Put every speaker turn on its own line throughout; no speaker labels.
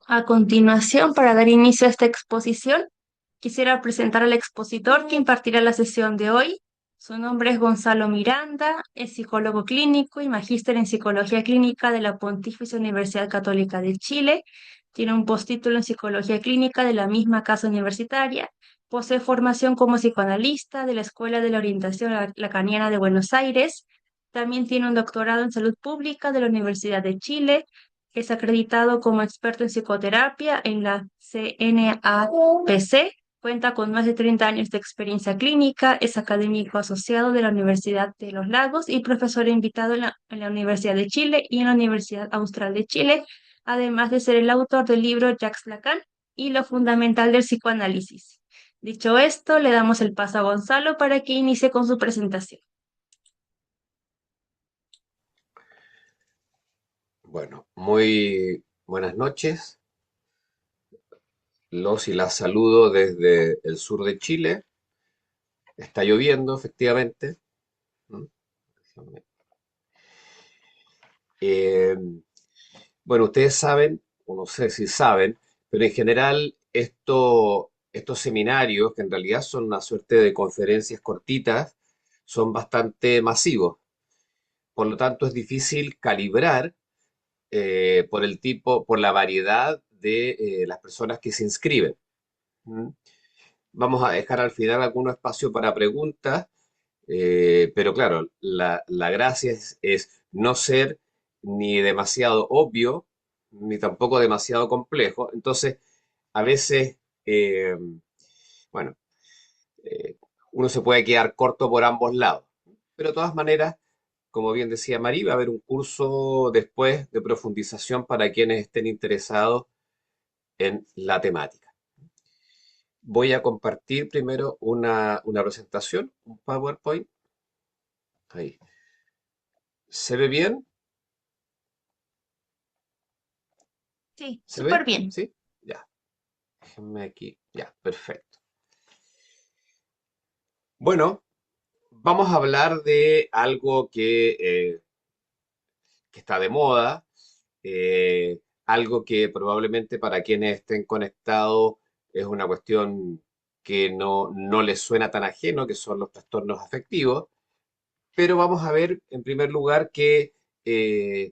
A continuación, para dar inicio a esta exposición, quisiera presentar al expositor que impartirá la sesión de hoy. Su nombre es Gonzalo Miranda, es psicólogo clínico y magíster en psicología clínica de la Pontificia Universidad Católica de Chile. Tiene un postítulo en psicología clínica de la misma casa universitaria. Posee formación como psicoanalista de la Escuela de la Orientación Lacaniana de Buenos Aires. También tiene un doctorado en salud pública de la Universidad de Chile. Es acreditado como experto en psicoterapia en la CNAPC. Cuenta con más de 30 años de experiencia clínica. Es académico asociado de la Universidad de los Lagos y profesor invitado en la Universidad de Chile y en la Universidad Austral de Chile, además de ser el autor del libro Jacques Lacan y lo fundamental del psicoanálisis. Dicho esto, le damos el paso a Gonzalo para que inicie con su presentación.
Bueno, muy buenas noches. Los y las saludo desde el sur de Chile. Está lloviendo, efectivamente. ¿Mm? Eh, bueno, ustedes saben, o no sé si saben, pero en general estos seminarios, que en realidad son una suerte de conferencias cortitas, son bastante masivos. Por lo tanto, es difícil calibrar por el tipo, por la variedad de las personas que se inscriben. ¿Mm? Vamos a dejar al final algún espacio para preguntas, pero claro, la gracia es no ser ni demasiado obvio, ni tampoco demasiado complejo. Entonces, a veces, bueno, eh, uno se puede quedar corto por ambos lados. Pero de todas maneras, como bien decía Marí, va a haber un curso después de profundización para quienes estén interesados en la temática. Voy a compartir primero una presentación, un PowerPoint. Ahí. ¿Se ve bien?
Sí,
¿Se
súper
ve?
bien.
¿Sí? Ya. Déjenme aquí. Ya, perfecto. Bueno, vamos a hablar de algo que está de moda, algo que probablemente para quienes estén conectados es una cuestión que no les suena tan ajeno, que son los trastornos afectivos. Pero vamos a ver, en primer lugar, que eh,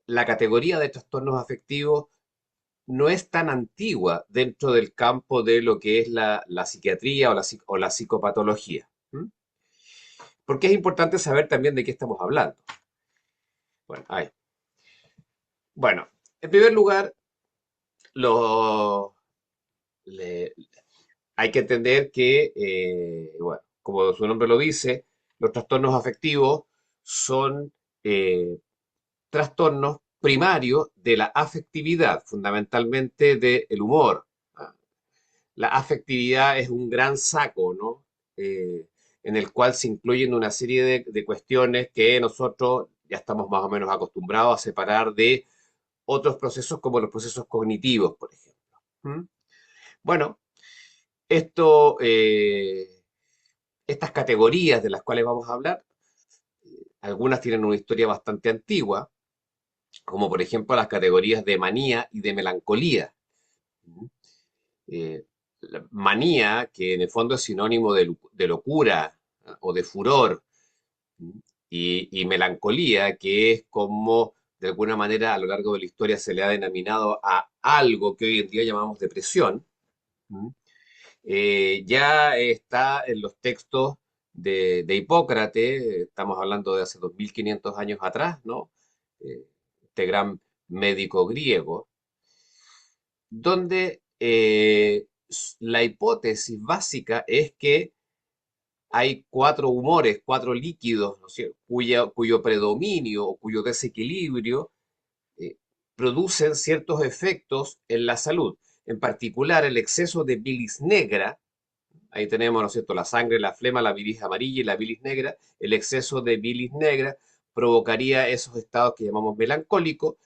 la categoría de trastornos afectivos no es tan antigua dentro del campo de lo que es la psiquiatría o la psicopatología. ¿M? Porque es importante saber también de qué estamos hablando. Bueno, bueno, en primer lugar, lo- le- hay que entender que, bueno, como su nombre lo dice, los trastornos afectivos son eh, trastornos primarios de la afectividad, fundamentalmente del humor. ¿Ah? La afectividad es un gran saco, ¿no? En el cual se incluyen una serie de cuestiones que nosotros ya estamos más o menos acostumbrados a separar de otros procesos como los procesos cognitivos, por ejemplo. ¿Mm? Bueno, esto, estas categorías de las cuales vamos a hablar, algunas tienen una historia bastante antigua, como por ejemplo las categorías de manía y de melancolía. ¿Mm? La manía, que en el fondo es sinónimo de locura, ¿ah? O de furor, ¿m? Y melancolía, que es como de alguna manera a lo largo de la historia se le ha denominado a algo que hoy en día llamamos depresión. ¿M? Ya está en los textos de Hipócrates, estamos hablando de hace 2500 años atrás, ¿no? Este gran médico griego, donde la hipótesis básica es que hay cuatro humores, cuatro líquidos, ¿no es cierto?, cuyo predominio o cuyo desequilibrio eh, producen ciertos efectos en la salud. En particular, el exceso de bilis negra, ahí tenemos, ¿no es cierto?, la sangre, la flema, la bilis amarilla y la bilis negra. El exceso de bilis negra provocaría esos estados que llamamos melancólicos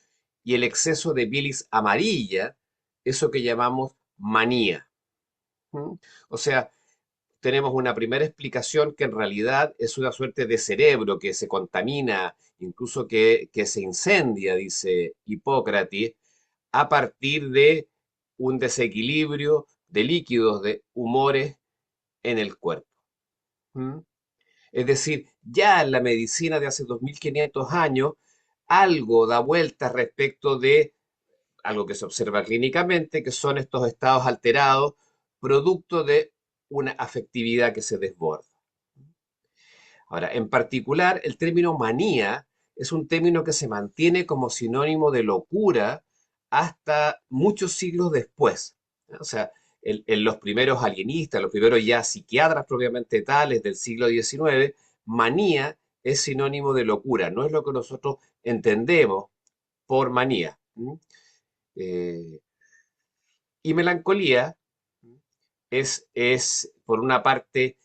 y el exceso de bilis amarilla, eso que llamamos manía. ¿Mm? O sea, tenemos una primera explicación que en realidad es una suerte de cerebro que se contamina, incluso que se incendia, dice Hipócrates, a partir de un desequilibrio de líquidos, de humores en el cuerpo. ¿Mm? Es decir, ya en la medicina de hace 2500 años, algo da vueltas respecto de algo que se observa clínicamente, que son estos estados alterados, producto de una afectividad que se desborda. Ahora, en particular, el término manía es un término que se mantiene como sinónimo de locura hasta muchos siglos después. O sea, en los primeros alienistas, los primeros ya psiquiatras propiamente tales del siglo XIX, manía es sinónimo de locura, no es lo que nosotros entendemos por manía. Eh, y melancolía por una parte,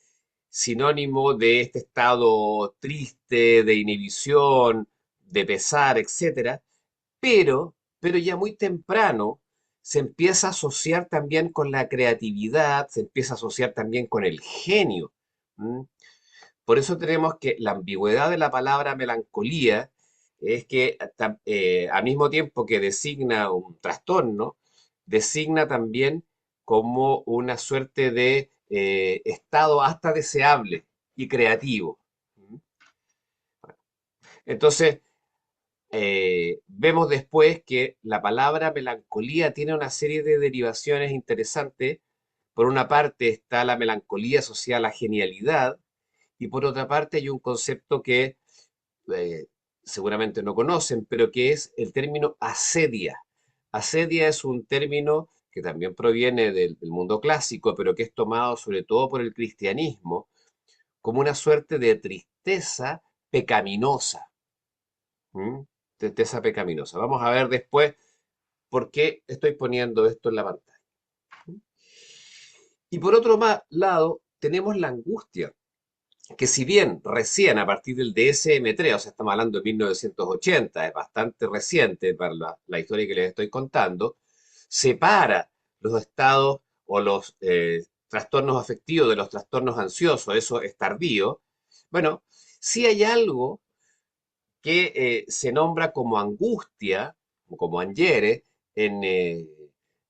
sinónimo de este estado triste, de inhibición, de pesar, etcétera, pero ya muy temprano se empieza a asociar también con la creatividad, se empieza a asociar también con el genio. ¿M? Por eso tenemos que la ambigüedad de la palabra melancolía es que al mismo tiempo que designa un trastorno, designa también como una suerte de estado hasta deseable y creativo. Entonces, vemos después que la palabra melancolía tiene una serie de derivaciones interesantes. Por una parte está la melancolía asociada a la genialidad y por otra parte hay un concepto que eh, seguramente no conocen, pero que es el término asedia. Asedia es un término que también proviene del mundo clásico, pero que es tomado sobre todo por el cristianismo como una suerte de tristeza pecaminosa. ¿M? Tristeza pecaminosa. Vamos a ver después por qué estoy poniendo esto en la pantalla. Y por otro lado, tenemos la angustia, que si bien recién a partir del DSM-3, o sea, estamos hablando de 1980, es bastante reciente para la historia que les estoy contando, separa los estados o los trastornos afectivos de los trastornos ansiosos, eso es tardío. Bueno, sí hay algo que se nombra como angustia, o como angere,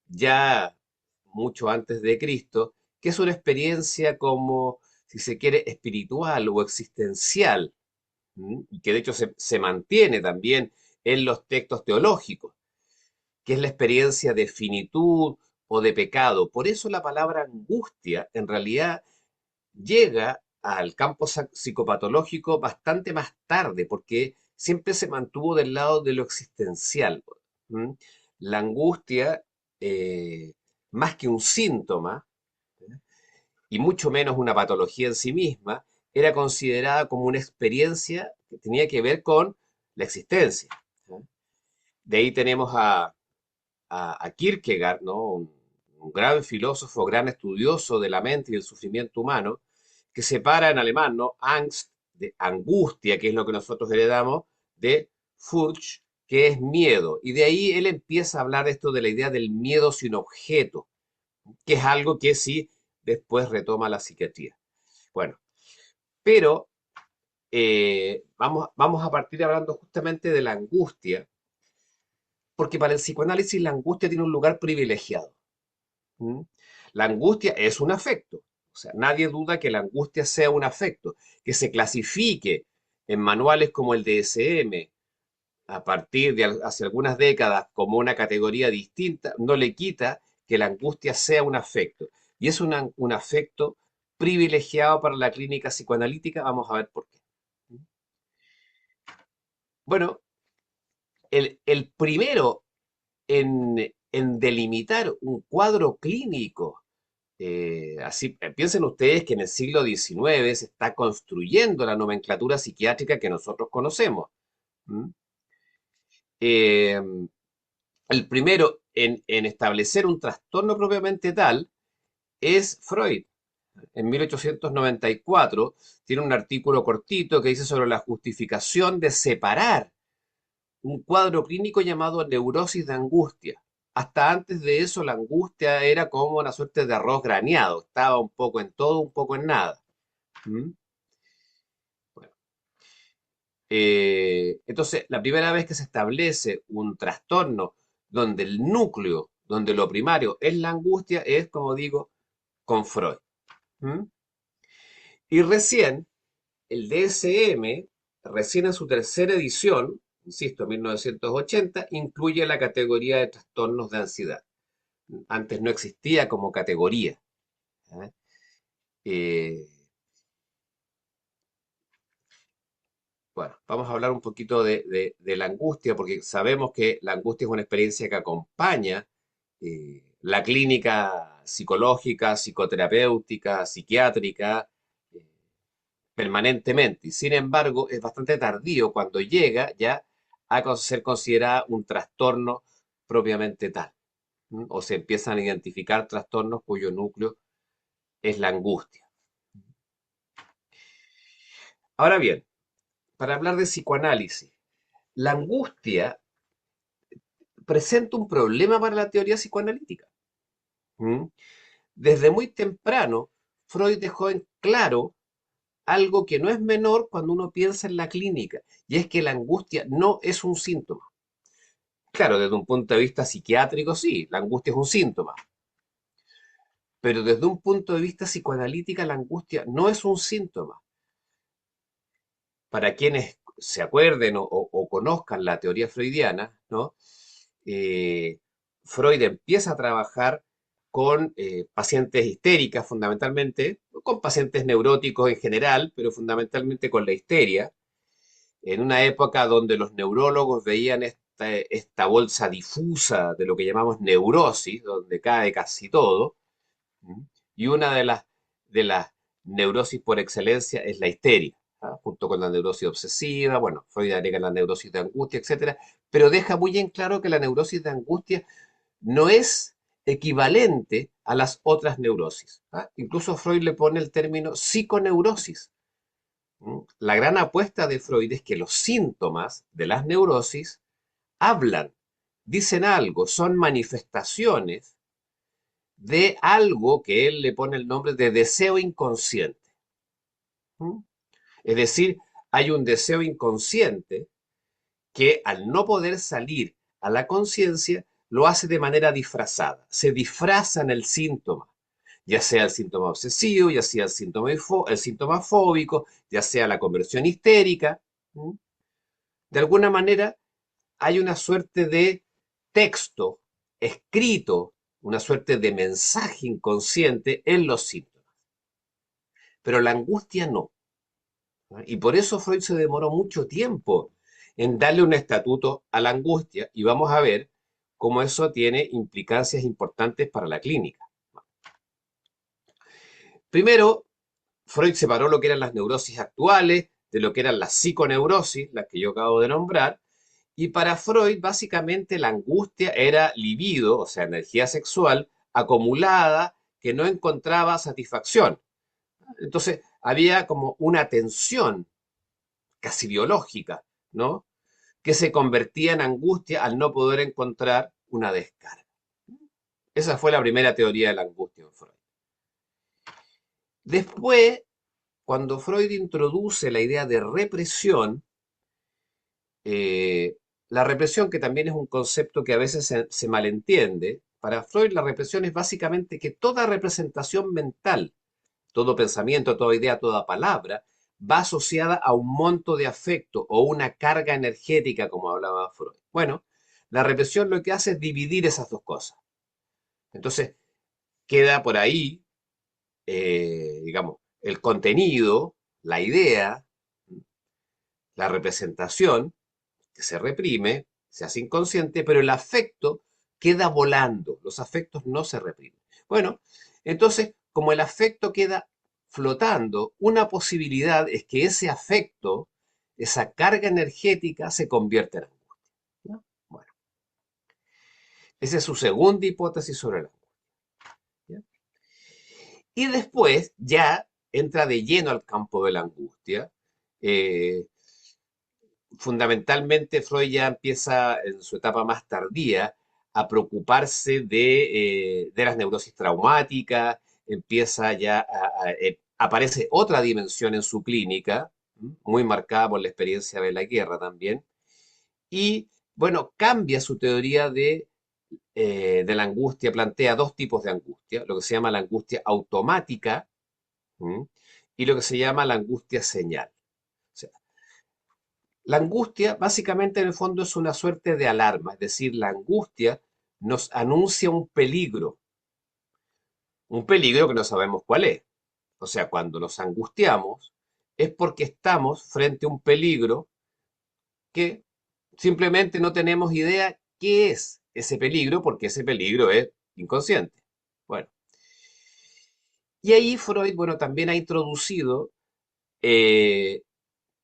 ya mucho antes de Cristo, que es una experiencia como, si se quiere, espiritual o existencial, y que de hecho se mantiene también en los textos teológicos, que es la experiencia de finitud o de pecado. Por eso la palabra angustia en realidad llega al campo psicopatológico bastante más tarde, porque siempre se mantuvo del lado de lo existencial. ¿M? La angustia, más que un síntoma, y mucho menos una patología en sí misma, era considerada como una experiencia que tenía que ver con la existencia. ¿No? De ahí tenemos a Kierkegaard, ¿no? Un gran filósofo, gran estudioso de la mente y del sufrimiento humano, que separa en alemán, ¿no? Angst, de angustia, que es lo que nosotros heredamos, de Furch, que es miedo. Y de ahí él empieza a hablar de esto de la idea del miedo sin objeto, que es algo que sí después retoma la psiquiatría. Bueno, pero vamos a partir hablando justamente de la angustia, porque para el psicoanálisis la angustia tiene un lugar privilegiado. ¿Mm? La angustia es un afecto. O sea, nadie duda que la angustia sea un afecto. Que se clasifique en manuales como el DSM a partir de hace algunas décadas como una categoría distinta, no le quita que la angustia sea un afecto. Y es un afecto privilegiado para la clínica psicoanalítica. Vamos a ver por qué. Bueno, el primero en delimitar un cuadro clínico. Así, piensen ustedes que en el siglo XIX se está construyendo la nomenclatura psiquiátrica que nosotros conocemos. ¿M? Eh, el primero en establecer un trastorno propiamente tal es Freud. En 1894 tiene un artículo cortito que dice sobre la justificación de separar un cuadro clínico llamado neurosis de angustia. Hasta antes de eso, la angustia era como una suerte de arroz graneado, estaba un poco en todo, un poco en nada. ¿Mm? Bueno, entonces, la primera vez que se establece un trastorno donde el núcleo, donde lo primario es la angustia, es, como digo, con Freud. ¿Mm? Y recién, el DSM, recién en su tercera edición, insisto, 1980, incluye la categoría de trastornos de ansiedad. Antes no existía como categoría. ¿Eh? Eh, bueno, vamos a hablar un poquito de la angustia, porque sabemos que la angustia es una experiencia que acompaña la clínica psicológica, psicoterapéutica, psiquiátrica, eh, permanentemente. Y sin embargo, es bastante tardío cuando llega ya a ser considerada un trastorno propiamente tal. O se empiezan a identificar trastornos cuyo núcleo es la angustia. Ahora bien, para hablar de psicoanálisis, la angustia presenta un problema para la teoría psicoanalítica. ¿Mm? Desde muy temprano, Freud dejó en claro algo que no es menor cuando uno piensa en la clínica, y es que la angustia no es un síntoma. Claro, desde un punto de vista psiquiátrico, sí, la angustia es un síntoma, pero desde un punto de vista psicoanalítica, la angustia no es un síntoma. Para quienes se acuerden o conozcan la teoría freudiana, ¿no? Eh, Freud empieza a trabajar con pacientes histéricas fundamentalmente, con pacientes neuróticos en general, pero fundamentalmente con la histeria, en una época donde los neurólogos veían esta bolsa difusa de lo que llamamos neurosis, donde cae casi todo, ¿m? Y una de las neurosis por excelencia es la histeria, ¿ah? Junto con la neurosis obsesiva, bueno, Freud agrega la neurosis de angustia, etcétera, pero deja muy en claro que la neurosis de angustia no es equivalente a las otras neurosis, ¿ah? Incluso Freud le pone el término psiconeurosis. La gran apuesta de Freud es que los síntomas de las neurosis hablan, dicen algo, son manifestaciones de algo que él le pone el nombre de deseo inconsciente. ¿Mm? Es decir, hay un deseo inconsciente que al no poder salir a la conciencia lo hace de manera disfrazada. Se disfraza en el síntoma, ya sea el síntoma obsesivo, ya sea el síntoma fóbico, ya sea la conversión histérica. ¿Mm? De alguna manera hay una suerte de texto escrito, una suerte de mensaje inconsciente en los síntomas. Pero la angustia no. ¿No? Y por eso Freud se demoró mucho tiempo en darle un estatuto a la angustia y vamos a ver cómo eso tiene implicancias importantes para la clínica. Primero, Freud separó lo que eran las neurosis actuales de lo que eran las psiconeurosis, las que yo acabo de nombrar, y para Freud básicamente la angustia era libido, o sea, energía sexual acumulada que no encontraba satisfacción. Entonces había como una tensión casi biológica, ¿no? Que se convertía en angustia al no poder encontrar una descarga. Esa fue la primera teoría de la angustia en Freud. Después, cuando Freud introduce la idea de represión, la represión, que también es un concepto que a veces se malentiende, para Freud la represión es básicamente que toda representación mental, todo pensamiento, toda idea, toda palabra, va asociada a un monto de afecto o una carga energética, como hablaba Freud. Bueno, la represión lo que hace es dividir esas dos cosas. Entonces, queda por ahí, digamos, el contenido, la idea, la representación, que se reprime, se hace inconsciente, pero el afecto queda volando. Los afectos no se reprimen. Bueno, entonces, como el afecto queda flotando, una posibilidad es que ese afecto, esa carga energética, se convierta en angustia. ¿No? Bueno, esa es su segunda hipótesis sobre la angustia. ¿Ya? Y después ya entra de lleno al campo de la angustia. eh, Fundamentalmente Freud ya empieza en su etapa más tardía a preocuparse de las neurosis traumáticas, empieza ya aparece otra dimensión en su clínica, muy marcada por la experiencia de la guerra también, y bueno, cambia su teoría de de la angustia plantea dos tipos de angustia, lo que se llama la angustia automática, ¿m? Y lo que se llama la angustia señal. O sea, la angustia básicamente en el fondo es una suerte de alarma, es decir, la angustia nos anuncia un peligro que no sabemos cuál es. O sea, cuando nos angustiamos es porque estamos frente a un peligro que simplemente no tenemos idea qué es ese peligro porque ese peligro es inconsciente. Bueno, y ahí Freud, bueno, también ha introducido, eh,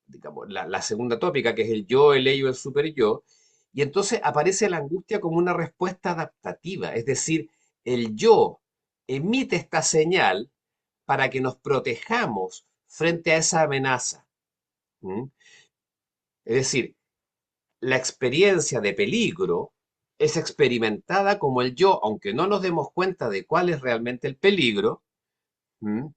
digamos, la segunda tópica, que es el yo, el ello, el superyo, y entonces aparece la angustia como una respuesta adaptativa, es decir, el yo emite esta señal para que nos protejamos frente a esa amenaza. ¿Mm? Es decir, la experiencia de peligro es experimentada como el yo, aunque no nos demos cuenta de cuál es realmente el peligro, ¿m?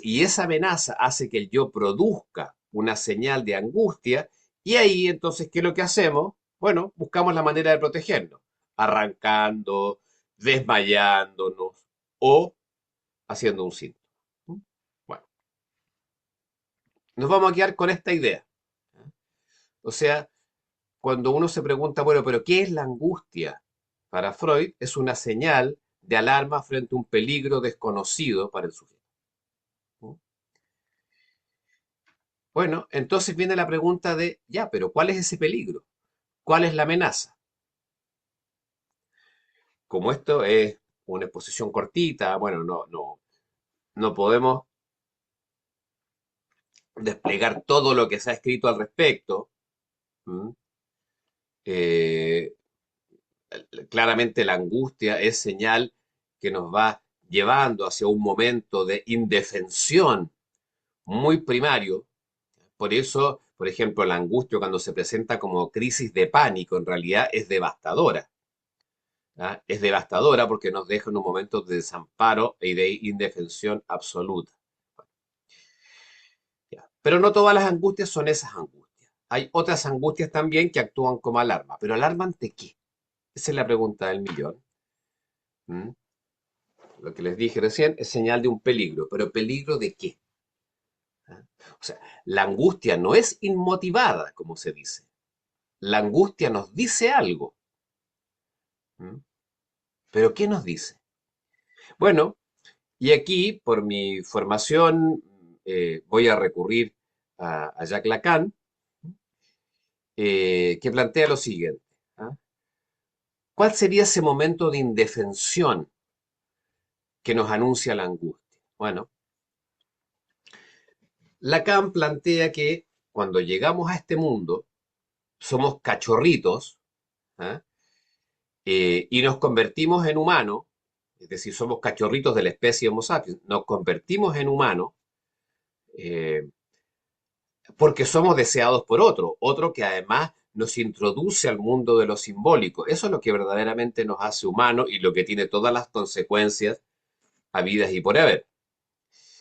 Y esa amenaza hace que el yo produzca una señal de angustia, y ahí entonces, ¿qué es lo que hacemos? Bueno, buscamos la manera de protegernos, arrancando, desmayándonos o haciendo un síntoma. ¿M? Bueno, nos vamos a quedar con esta idea. O sea, cuando uno se pregunta, bueno, pero ¿qué es la angustia? Para Freud es una señal de alarma frente a un peligro desconocido para el sujeto. Bueno, entonces viene la pregunta de, ya, pero ¿cuál es ese peligro? ¿Cuál es la amenaza? Como esto es una exposición cortita, bueno, no podemos desplegar todo lo que se ha escrito al respecto. ¿M? Eh, Claramente la angustia es señal que nos va llevando hacia un momento de indefensión muy primario. Por eso, por ejemplo, la angustia cuando se presenta como crisis de pánico en realidad es devastadora. ¿Ah? Es devastadora porque nos deja en un momento de desamparo y de indefensión absoluta. ¿Ya? Pero no todas las angustias son esas angustias. Hay otras angustias también que actúan como alarma. ¿Pero alarma ante qué? Esa es la pregunta del millón. ¿Mm? Lo que les dije recién es señal de un peligro. ¿Pero peligro de qué? ¿Ah? O sea, la angustia no es inmotivada, como se dice. La angustia nos dice algo. ¿Mm? ¿Pero qué nos dice? Bueno, y aquí, por mi formación, voy a recurrir a Jacques Lacan, que plantea lo siguiente. ¿Ah? ¿Cuál sería ese momento de indefensión que nos anuncia la angustia? Bueno, Lacan plantea que cuando llegamos a este mundo somos cachorritos, ¿ah? Y nos convertimos en humanos, es decir, somos cachorritos de la especie Homo sapiens, nos convertimos en humanos eh, porque somos deseados por otro que además nos introduce al mundo de lo simbólico. Eso es lo que verdaderamente nos hace humanos y lo que tiene todas las consecuencias habidas y por haber.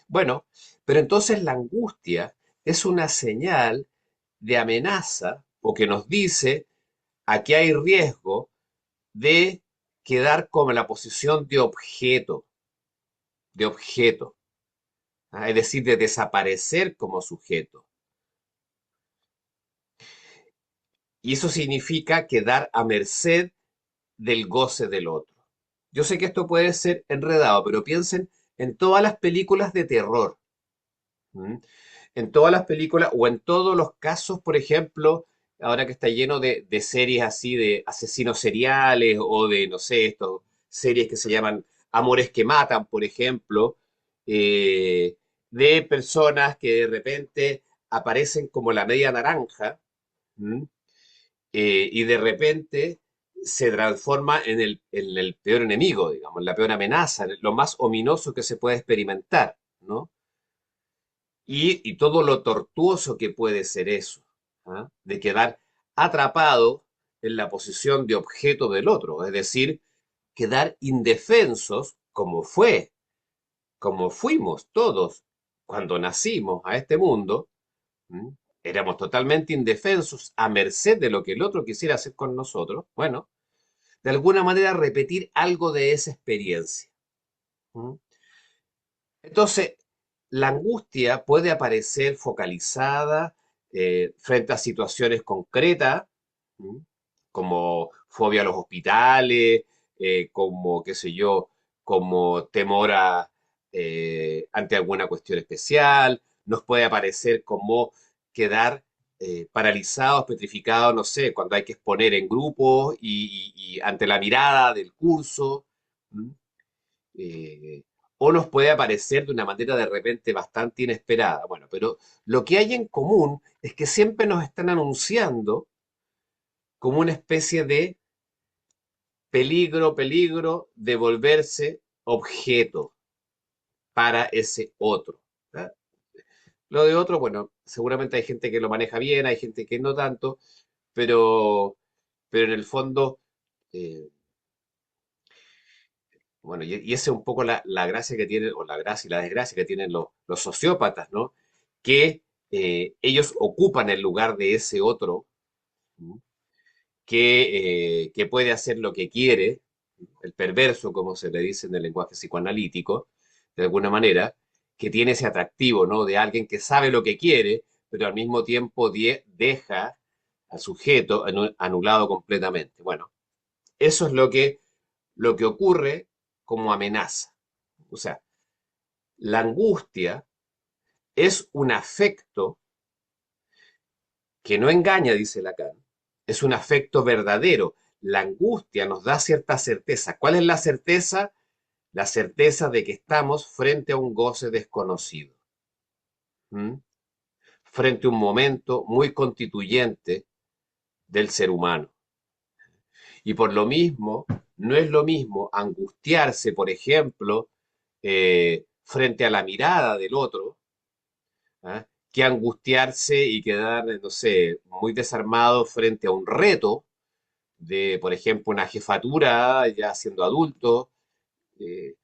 Bueno, pero entonces la angustia es una señal de amenaza o que nos dice aquí hay riesgo de quedar como en la posición de objeto, ¿ah? Es decir, de desaparecer como sujeto. Y eso significa quedar a merced del goce del otro. Yo sé que esto puede ser enredado, pero piensen en todas las películas de terror. ¿M? En todas las películas o en todos los casos, por ejemplo, ahora que está lleno de series así de asesinos seriales o de, no sé, estos series que se llaman Amores que Matan, por ejemplo, eh, de personas que de repente aparecen como la media naranja. ¿M? Y de repente se transforma en el peor enemigo, digamos, en la peor amenaza, en lo más ominoso que se puede experimentar, ¿no? Y todo lo tortuoso que puede ser eso, ¿ah? De quedar atrapado en la posición de objeto del otro, es decir, quedar indefensos como fuimos todos cuando nacimos a este mundo. ¿Mm? Éramos totalmente indefensos, a merced de lo que el otro quisiera hacer con nosotros. Bueno, de alguna manera repetir algo de esa experiencia. ¿Mm? Entonces, la angustia puede aparecer focalizada frente a situaciones concretas, ¿m? Como fobia a los hospitales, como, qué sé yo, como temor ante alguna cuestión especial. Nos puede aparecer como quedar paralizados, petrificados, no sé, cuando hay que exponer en grupos y ante la mirada del curso. ¿M? eh, o nos puede aparecer de una manera de repente bastante inesperada. Bueno, pero lo que hay en común es que siempre nos están anunciando como una especie de peligro, peligro de volverse objeto para ese otro. ¿Ya? Lo de otro, bueno, seguramente hay gente que lo maneja bien, hay gente que no tanto, pero, pero en el fondo, eh, bueno, y esa es un poco la gracia que tienen, o la gracia y la desgracia que tienen los sociópatas, ¿no? Que ellos ocupan el lugar de ese otro, ¿no? Que puede hacer lo que quiere, el perverso, como se le dice en el lenguaje psicoanalítico, de alguna manera, que tiene ese atractivo, ¿no? De alguien que sabe lo que quiere, pero al mismo tiempo deja al sujeto anulado completamente. Bueno, eso es lo que ocurre como amenaza. O sea, la angustia es un afecto que no engaña, dice Lacan, es un afecto verdadero. La angustia nos da cierta certeza. ¿Cuál es la certeza? La certeza de que estamos frente a un goce desconocido, ¿m? Frente a un momento muy constituyente del ser humano. Y por lo mismo, no es lo mismo angustiarse, por ejemplo, frente a la mirada del otro, ¿ah? Que angustiarse y quedar, no sé, muy desarmado frente a un reto de, por ejemplo, una jefatura ya siendo adulto. eh,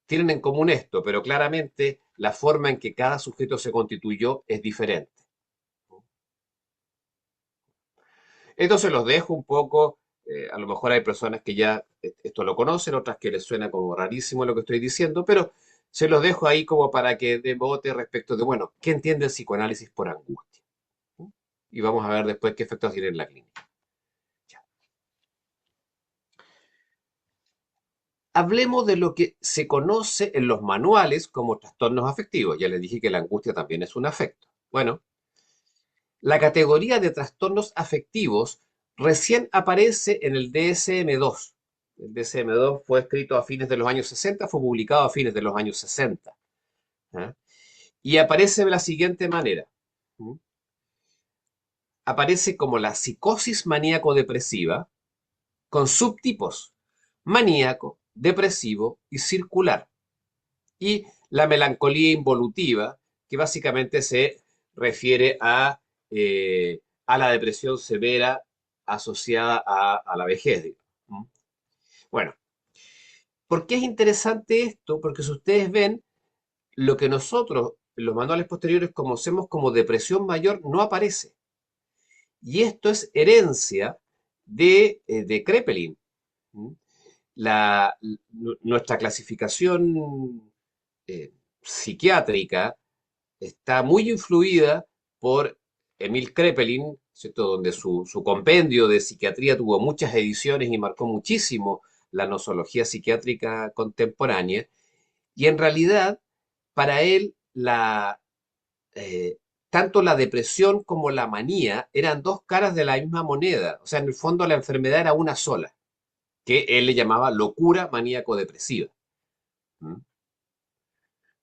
Tienen en común esto, pero claramente la forma en que cada sujeto se constituyó es diferente. Entonces los dejo un poco, a lo mejor hay personas que ya esto lo conocen, otras que les suena como rarísimo lo que estoy diciendo, pero se los dejo ahí como para que debote respecto de, bueno, ¿qué entiende el psicoanálisis por angustia? Y vamos a ver después qué efectos tiene en la clínica. Ya. Hablemos de lo que se conoce en los manuales como trastornos afectivos. Ya les dije que la angustia también es un afecto. Bueno, la categoría de trastornos afectivos recién aparece en el DSM-2. El DSM-2 fue escrito a fines de los años 60, fue publicado a fines de los años 60. ¿Ah? Y aparece de la siguiente manera. ¿Mm? Aparece como la psicosis maníaco-depresiva con subtipos: maníaco, depresivo y circular. Y la melancolía involutiva, que básicamente se refiere a la depresión severa asociada a la vejez, digamos. Bueno, ¿por qué es interesante esto? Porque si ustedes ven, lo que nosotros en los manuales posteriores conocemos como depresión mayor no aparece. Y esto es herencia de Kraepelin. Nuestra clasificación psiquiátrica está muy influida por Emil Kraepelin, ¿cierto? Donde su compendio de psiquiatría tuvo muchas ediciones y marcó muchísimo la nosología psiquiátrica contemporánea. Y en realidad, para él, eh, tanto la depresión como la manía eran dos caras de la misma moneda. O sea, en el fondo la enfermedad era una sola, que él le llamaba locura maníaco-depresiva. ¿Mm?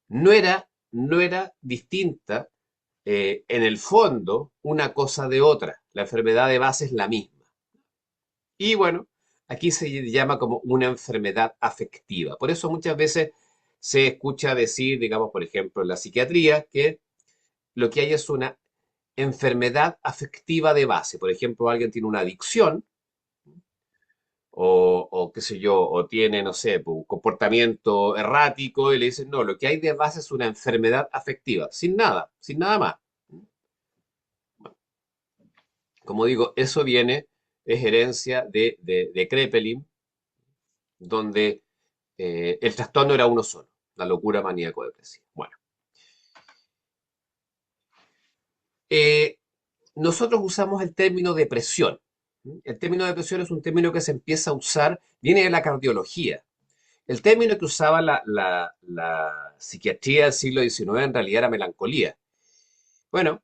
No era distinta en el fondo una cosa de otra. La enfermedad de base es la misma. Y bueno, aquí se llama como una enfermedad afectiva. Por eso muchas veces se escucha decir, digamos, por ejemplo, en la psiquiatría, que lo que hay es una enfermedad afectiva de base. Por ejemplo, alguien tiene una adicción o qué sé yo, o tiene, no sé, un comportamiento errático y le dicen, no, lo que hay de base es una enfermedad afectiva, sin nada más. Como digo, eso viene es herencia de Kraepelin, donde el trastorno era uno solo, la locura maníaco-depresiva. Bueno, eh, nosotros usamos el término depresión. El término depresión es un término que se empieza a usar, viene de la cardiología. El término que usaba la psiquiatría del siglo XIX en realidad era melancolía. Bueno,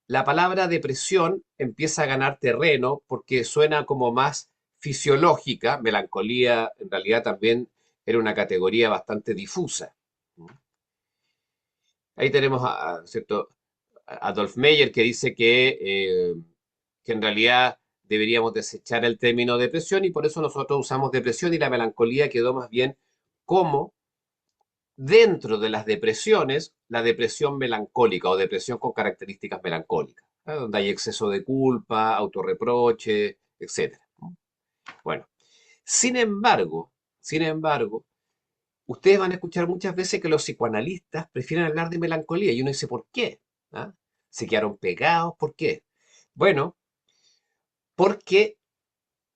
la palabra depresión empieza a ganar terreno porque suena como más fisiológica. Melancolía en realidad también era una categoría bastante difusa. Ahí tenemos ¿cierto? Adolf Meyer que dice que en realidad deberíamos desechar el término depresión y por eso nosotros usamos depresión y la melancolía quedó más bien como dentro de las depresiones, la depresión melancólica o depresión con características melancólicas, ¿no? Donde hay exceso de culpa, autorreproche, etcétera. Bueno, sin embargo, ustedes van a escuchar muchas veces que los psicoanalistas prefieren hablar de melancolía y uno dice, ¿por qué? ¿Ah? ¿Se quedaron pegados? ¿Por qué? Bueno, porque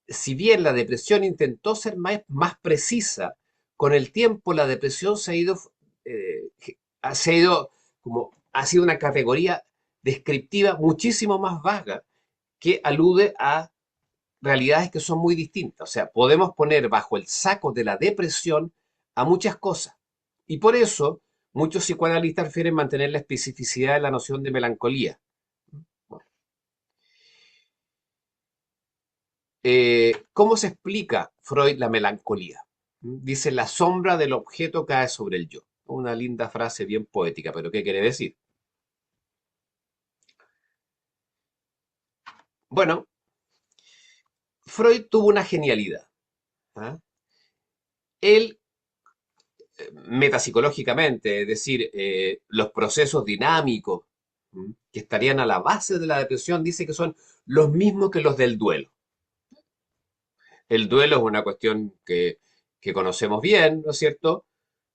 si bien la depresión intentó ser más precisa, con el tiempo la depresión eh, se ha ido ha sido una categoría descriptiva muchísimo más vaga que alude a realidades que son muy distintas. O sea, podemos poner bajo el saco de la depresión a muchas cosas. Y por eso muchos psicoanalistas prefieren mantener la especificidad de la noción de melancolía. Bueno, ¿cómo se explica Freud la melancolía? Dice, la sombra del objeto cae sobre el yo. Una linda frase bien poética, pero ¿qué quiere decir? Bueno, Freud tuvo una genialidad. ¿Ah? Él, metapsicológicamente, es decir, los procesos dinámicos que estarían a la base de la depresión, dice que son los mismos que los del duelo. El duelo es una cuestión que conocemos bien, ¿no es cierto?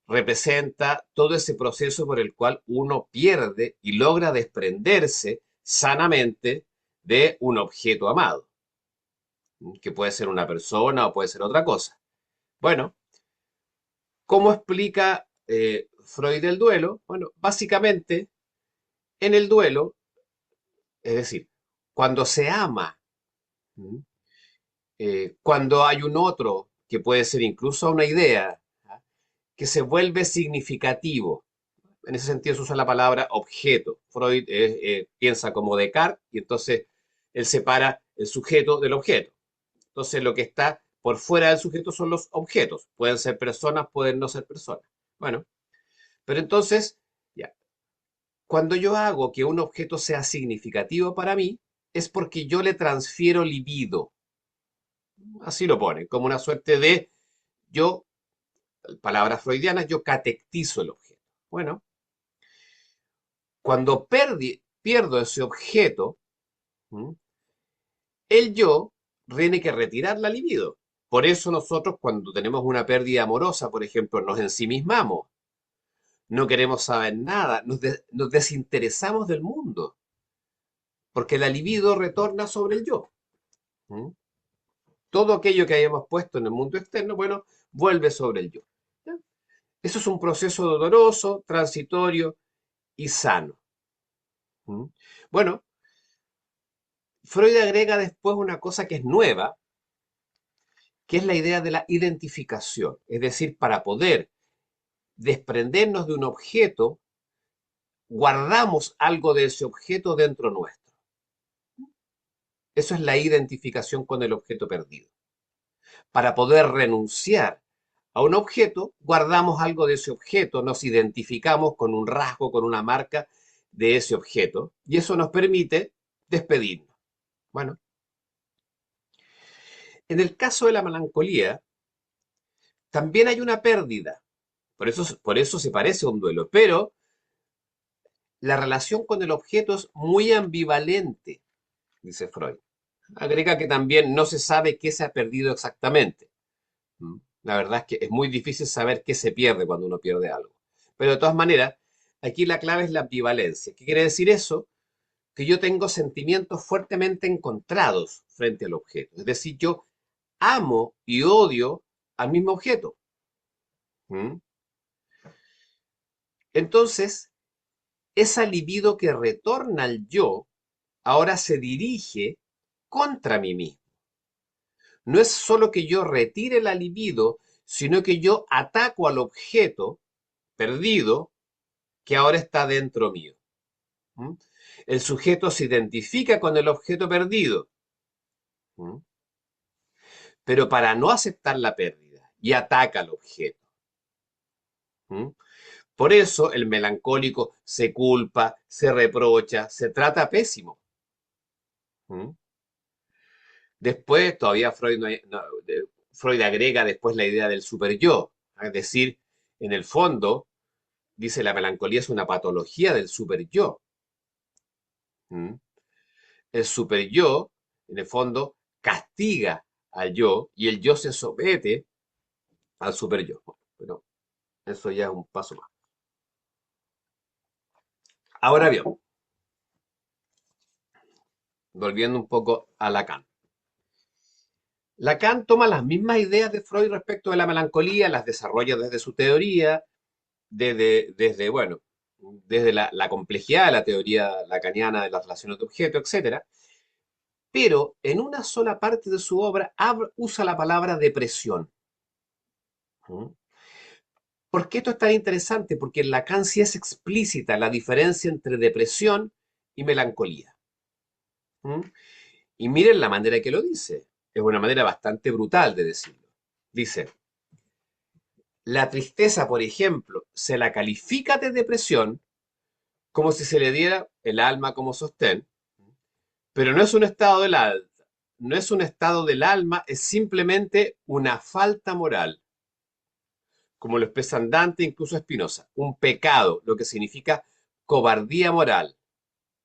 Representa todo ese proceso por el cual uno pierde y logra desprenderse sanamente de un objeto amado, que puede ser una persona o puede ser otra cosa. Bueno, ¿cómo explica Freud el duelo? Bueno, básicamente en el duelo, es decir, cuando se ama, ¿m? Cuando hay un otro, que puede ser incluso una idea, ¿ah? Que se vuelve significativo. En ese sentido se usa la palabra objeto. Freud piensa como Descartes y entonces él separa el sujeto del objeto. Entonces lo que está por fuera del sujeto son los objetos. Pueden ser personas, pueden no ser personas. Bueno, pero entonces, ya, cuando yo hago que un objeto sea significativo para mí, es porque yo le transfiero libido. Así lo pone, como una suerte de yo, palabras freudianas, yo catectizo el objeto. Bueno, cuando pierdo ese objeto, ¿m? El yo tiene que retirar la libido. Por eso nosotros cuando tenemos una pérdida amorosa, por ejemplo, nos ensimismamos, no queremos saber nada, nos desinteresamos del mundo, porque la libido retorna sobre el yo. ¿Mm? Todo aquello que hayamos puesto en el mundo externo, bueno, vuelve sobre el yo. ¿Ya? Eso es un proceso doloroso, transitorio y sano. ¿Mm? Bueno, Freud agrega después una cosa que es nueva, que es la idea de la identificación. Es decir, para poder desprendernos de un objeto, guardamos algo de ese objeto dentro nuestro. Eso es la identificación con el objeto perdido. Para poder renunciar a un objeto, guardamos algo de ese objeto, nos identificamos con un rasgo, con una marca de ese objeto, y eso nos permite despedirnos. Bueno, en el caso de la melancolía, también hay una pérdida, por eso se parece a un duelo, pero la relación con el objeto es muy ambivalente, dice Freud. Agrega que también no se sabe qué se ha perdido exactamente. ¿Mm? La verdad es que es muy difícil saber qué se pierde cuando uno pierde algo. Pero de todas maneras, aquí la clave es la ambivalencia. ¿Qué quiere decir eso? que yo tengo sentimientos fuertemente encontrados frente al objeto. Es decir, yo amo y odio al mismo objeto. ¿Mm? Entonces, esa libido que retorna al yo, ahora se dirige contra mí mismo. No es solo que yo retire la libido, sino que yo ataco al objeto perdido que ahora está dentro mío. ¿Mm? El sujeto se identifica con el objeto perdido, ¿Mm? pero para no aceptar la pérdida y ataca al objeto. ¿Mm? Por eso el melancólico se culpa, se reprocha, se trata pésimo. ¿Mm? Después, todavía Freud, Freud agrega después la idea del superyo. Es decir, en el fondo, dice la melancolía es una patología del superyo. ¿Mm? El superyo, en el fondo, castiga al yo y el yo se somete al superyo. Pero eso ya es un paso más. Ahora bien, volviendo un poco a Lacan. Lacan toma las mismas ideas de Freud respecto de la melancolía, las desarrolla desde su teoría, bueno, desde la complejidad de la teoría lacaniana de las relaciones de objeto, etcétera, pero en una sola parte de su obra usa la palabra depresión. ¿Mm? ¿Por qué esto es tan interesante? Porque en Lacan sí es explícita la diferencia entre depresión y melancolía. ¿Mm? Y miren la manera que lo dice. Es una manera bastante brutal de decirlo. Dice, la tristeza, por ejemplo, se la califica de depresión como si se le diera el alma como sostén, pero no es un estado del alma, no es un estado del alma, es simplemente una falta moral, como lo expresa Dante, incluso Spinoza, un pecado, lo que significa cobardía moral,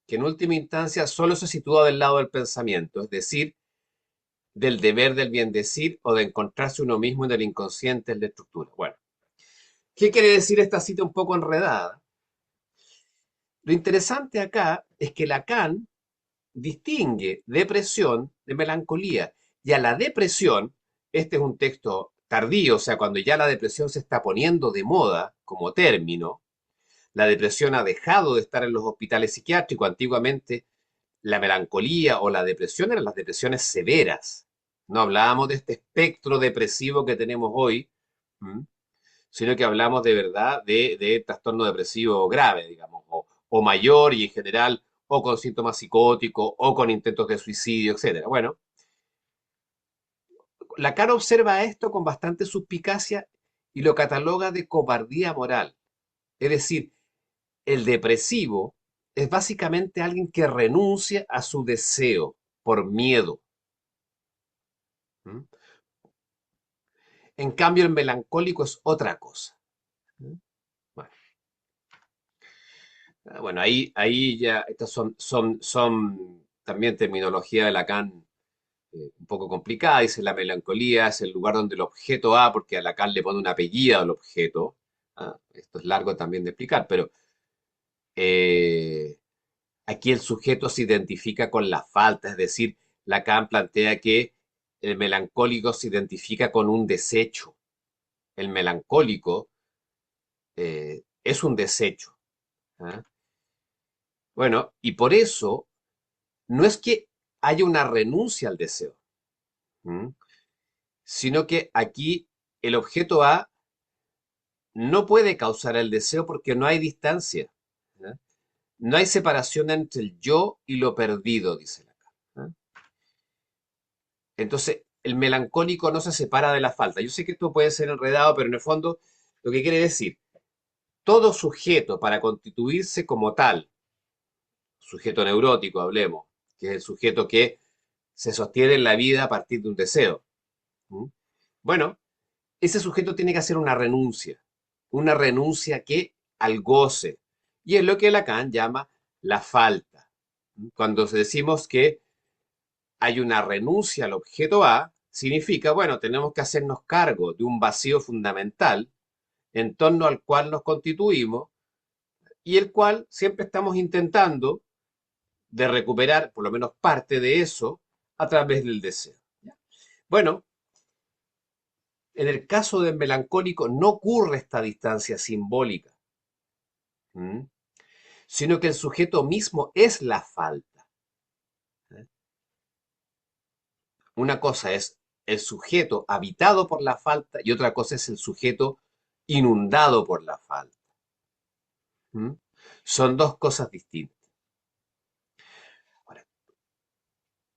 que en última instancia solo se sitúa del lado del pensamiento, es decir, del deber del bien decir o de encontrarse uno mismo en el inconsciente, en la estructura. Bueno, ¿qué quiere decir esta cita un poco enredada? Lo interesante acá es que Lacan distingue depresión de melancolía. Y a la depresión, este es un texto tardío, o sea, cuando ya la depresión se está poniendo de moda como término, la depresión ha dejado de estar en los hospitales psiquiátricos. Antiguamente, la melancolía o la depresión eran las depresiones severas. No hablábamos de este espectro depresivo que tenemos hoy, ¿m? Sino que hablamos de verdad de trastorno depresivo grave, digamos, o mayor y en general, o con síntomas psicóticos, o con intentos de suicidio, etcétera. Bueno, Lacan observa esto con bastante suspicacia y lo cataloga de cobardía moral. Es decir, el depresivo es básicamente alguien que renuncia a su deseo por miedo. ¿Mm? En cambio, el melancólico es otra cosa. ¿Mm? Bueno, bueno, ahí ya, estas son también terminología de Lacan un poco complicada. Dice la melancolía es el lugar donde el objeto A, porque a Lacan le pone un apellido al objeto. ¿Ah? Esto es largo también de explicar, pero eh, aquí el sujeto se identifica con la falta, es decir, Lacan plantea que el melancólico se identifica con un desecho. El melancólico es un desecho. ¿Ah? Bueno, y por eso no es que haya una renuncia al deseo, ¿m? Sino que aquí el objeto A no puede causar el deseo porque no hay distancia. ¿Ya? No hay separación entre el yo y lo perdido, dice Lacan. ¿Ya? Entonces, el melancólico no se separa de la falta. Yo sé que esto puede ser enredado, pero en el fondo lo que quiere decir, todo sujeto para constituirse como tal, sujeto neurótico, hablemos, que es el sujeto que se sostiene en la vida a partir de un deseo. ¿Mm? Bueno, ese sujeto tiene que hacer una renuncia que al goce, y es lo que Lacan llama la falta. ¿Mm? Cuando decimos que hay una renuncia al objeto A, significa, bueno, tenemos que hacernos cargo de un vacío fundamental en torno al cual nos constituimos y el cual siempre estamos intentando de recuperar por lo menos parte de eso a través del deseo. Bueno, en el caso del melancólico no ocurre esta distancia simbólica, ¿m? Sino que el sujeto mismo es la falta. ¿Eh? Una cosa es el sujeto habitado por la falta y otra cosa es el sujeto inundado por la falta. ¿M? Son dos cosas distintas. Ahora,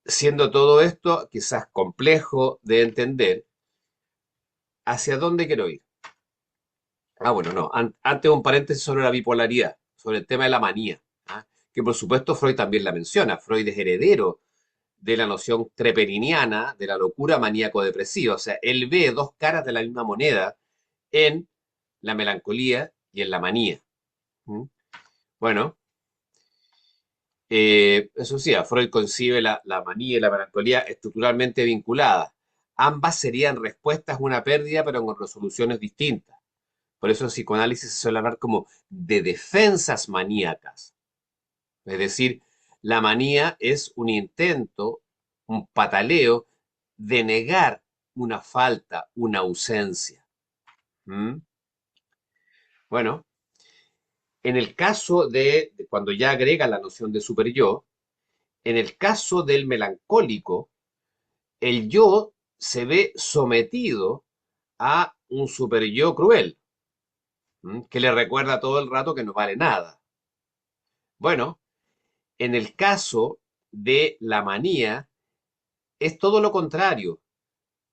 siendo todo esto quizás complejo de entender, ¿hacia dónde quiero ir? Ah, bueno, no. Antes un paréntesis sobre la bipolaridad, sobre el tema de la manía, ¿ah? Que por supuesto Freud también la menciona. Freud es heredero de la noción treperiniana de la locura maníaco-depresiva. O sea, él ve dos caras de la misma moneda en la melancolía y en la manía. ¿Mm? Bueno, eso sí, a Freud concibe la manía y la melancolía estructuralmente vinculadas. Ambas serían respuestas a una pérdida, pero con resoluciones distintas. Por eso en psicoanálisis se suele hablar como de defensas maníacas. Es decir, la manía es un intento, un pataleo de negar una falta, una ausencia. ¿Mm? Bueno, en el caso de cuando ya agrega la noción de superyo, en el caso del melancólico, el yo se ve sometido a un superyo cruel, que le recuerda todo el rato que no vale nada. Bueno, en el caso de la manía, es todo lo contrario,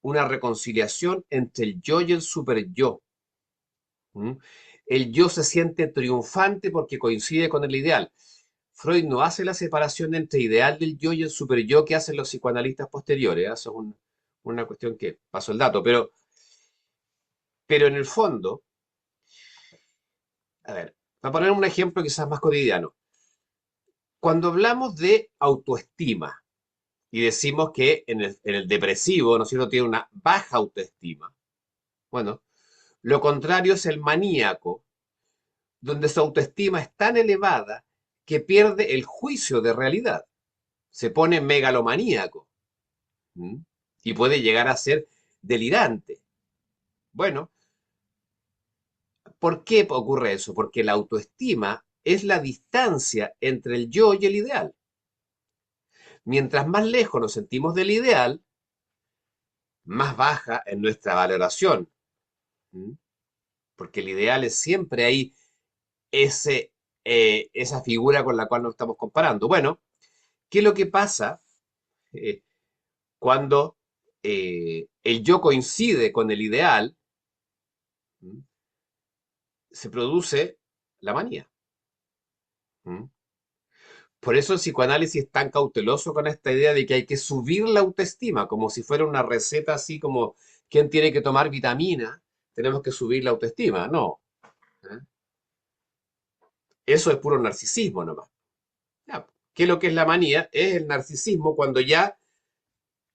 una reconciliación entre el yo y el superyo. ¿Mm? El yo se siente triunfante porque coincide con el ideal. Freud no hace la separación entre ideal del yo y el superyo que hacen los psicoanalistas posteriores. ¿Eh? Eso es una cuestión que pasó el dato. Pero en el fondo, a ver, para poner un ejemplo quizás más cotidiano, cuando hablamos de autoestima y decimos que en el depresivo, ¿no es cierto?, tiene una baja autoestima. Bueno, lo contrario es el maníaco, donde su autoestima es tan elevada que pierde el juicio de realidad. Se pone megalomaníaco. ¿Mm? Y puede llegar a ser delirante. Bueno, ¿por qué ocurre eso? Porque la autoestima es la distancia entre el yo y el ideal. Mientras más lejos nos sentimos del ideal, más baja es nuestra valoración. ¿Mm? Porque el ideal es siempre ahí esa figura con la cual nos estamos comparando. Bueno, ¿qué es lo que pasa eh, cuando el yo coincide con el ideal? ¿Mm? Se produce la manía. ¿Mm? Por eso el psicoanálisis es tan cauteloso con esta idea de que hay que subir la autoestima, como si fuera una receta así como quien tiene que tomar vitamina, tenemos que subir la autoestima. No. ¿Eh? Eso es puro narcisismo nomás. Ya. ¿Qué es lo que es la manía? Es el narcisismo cuando ya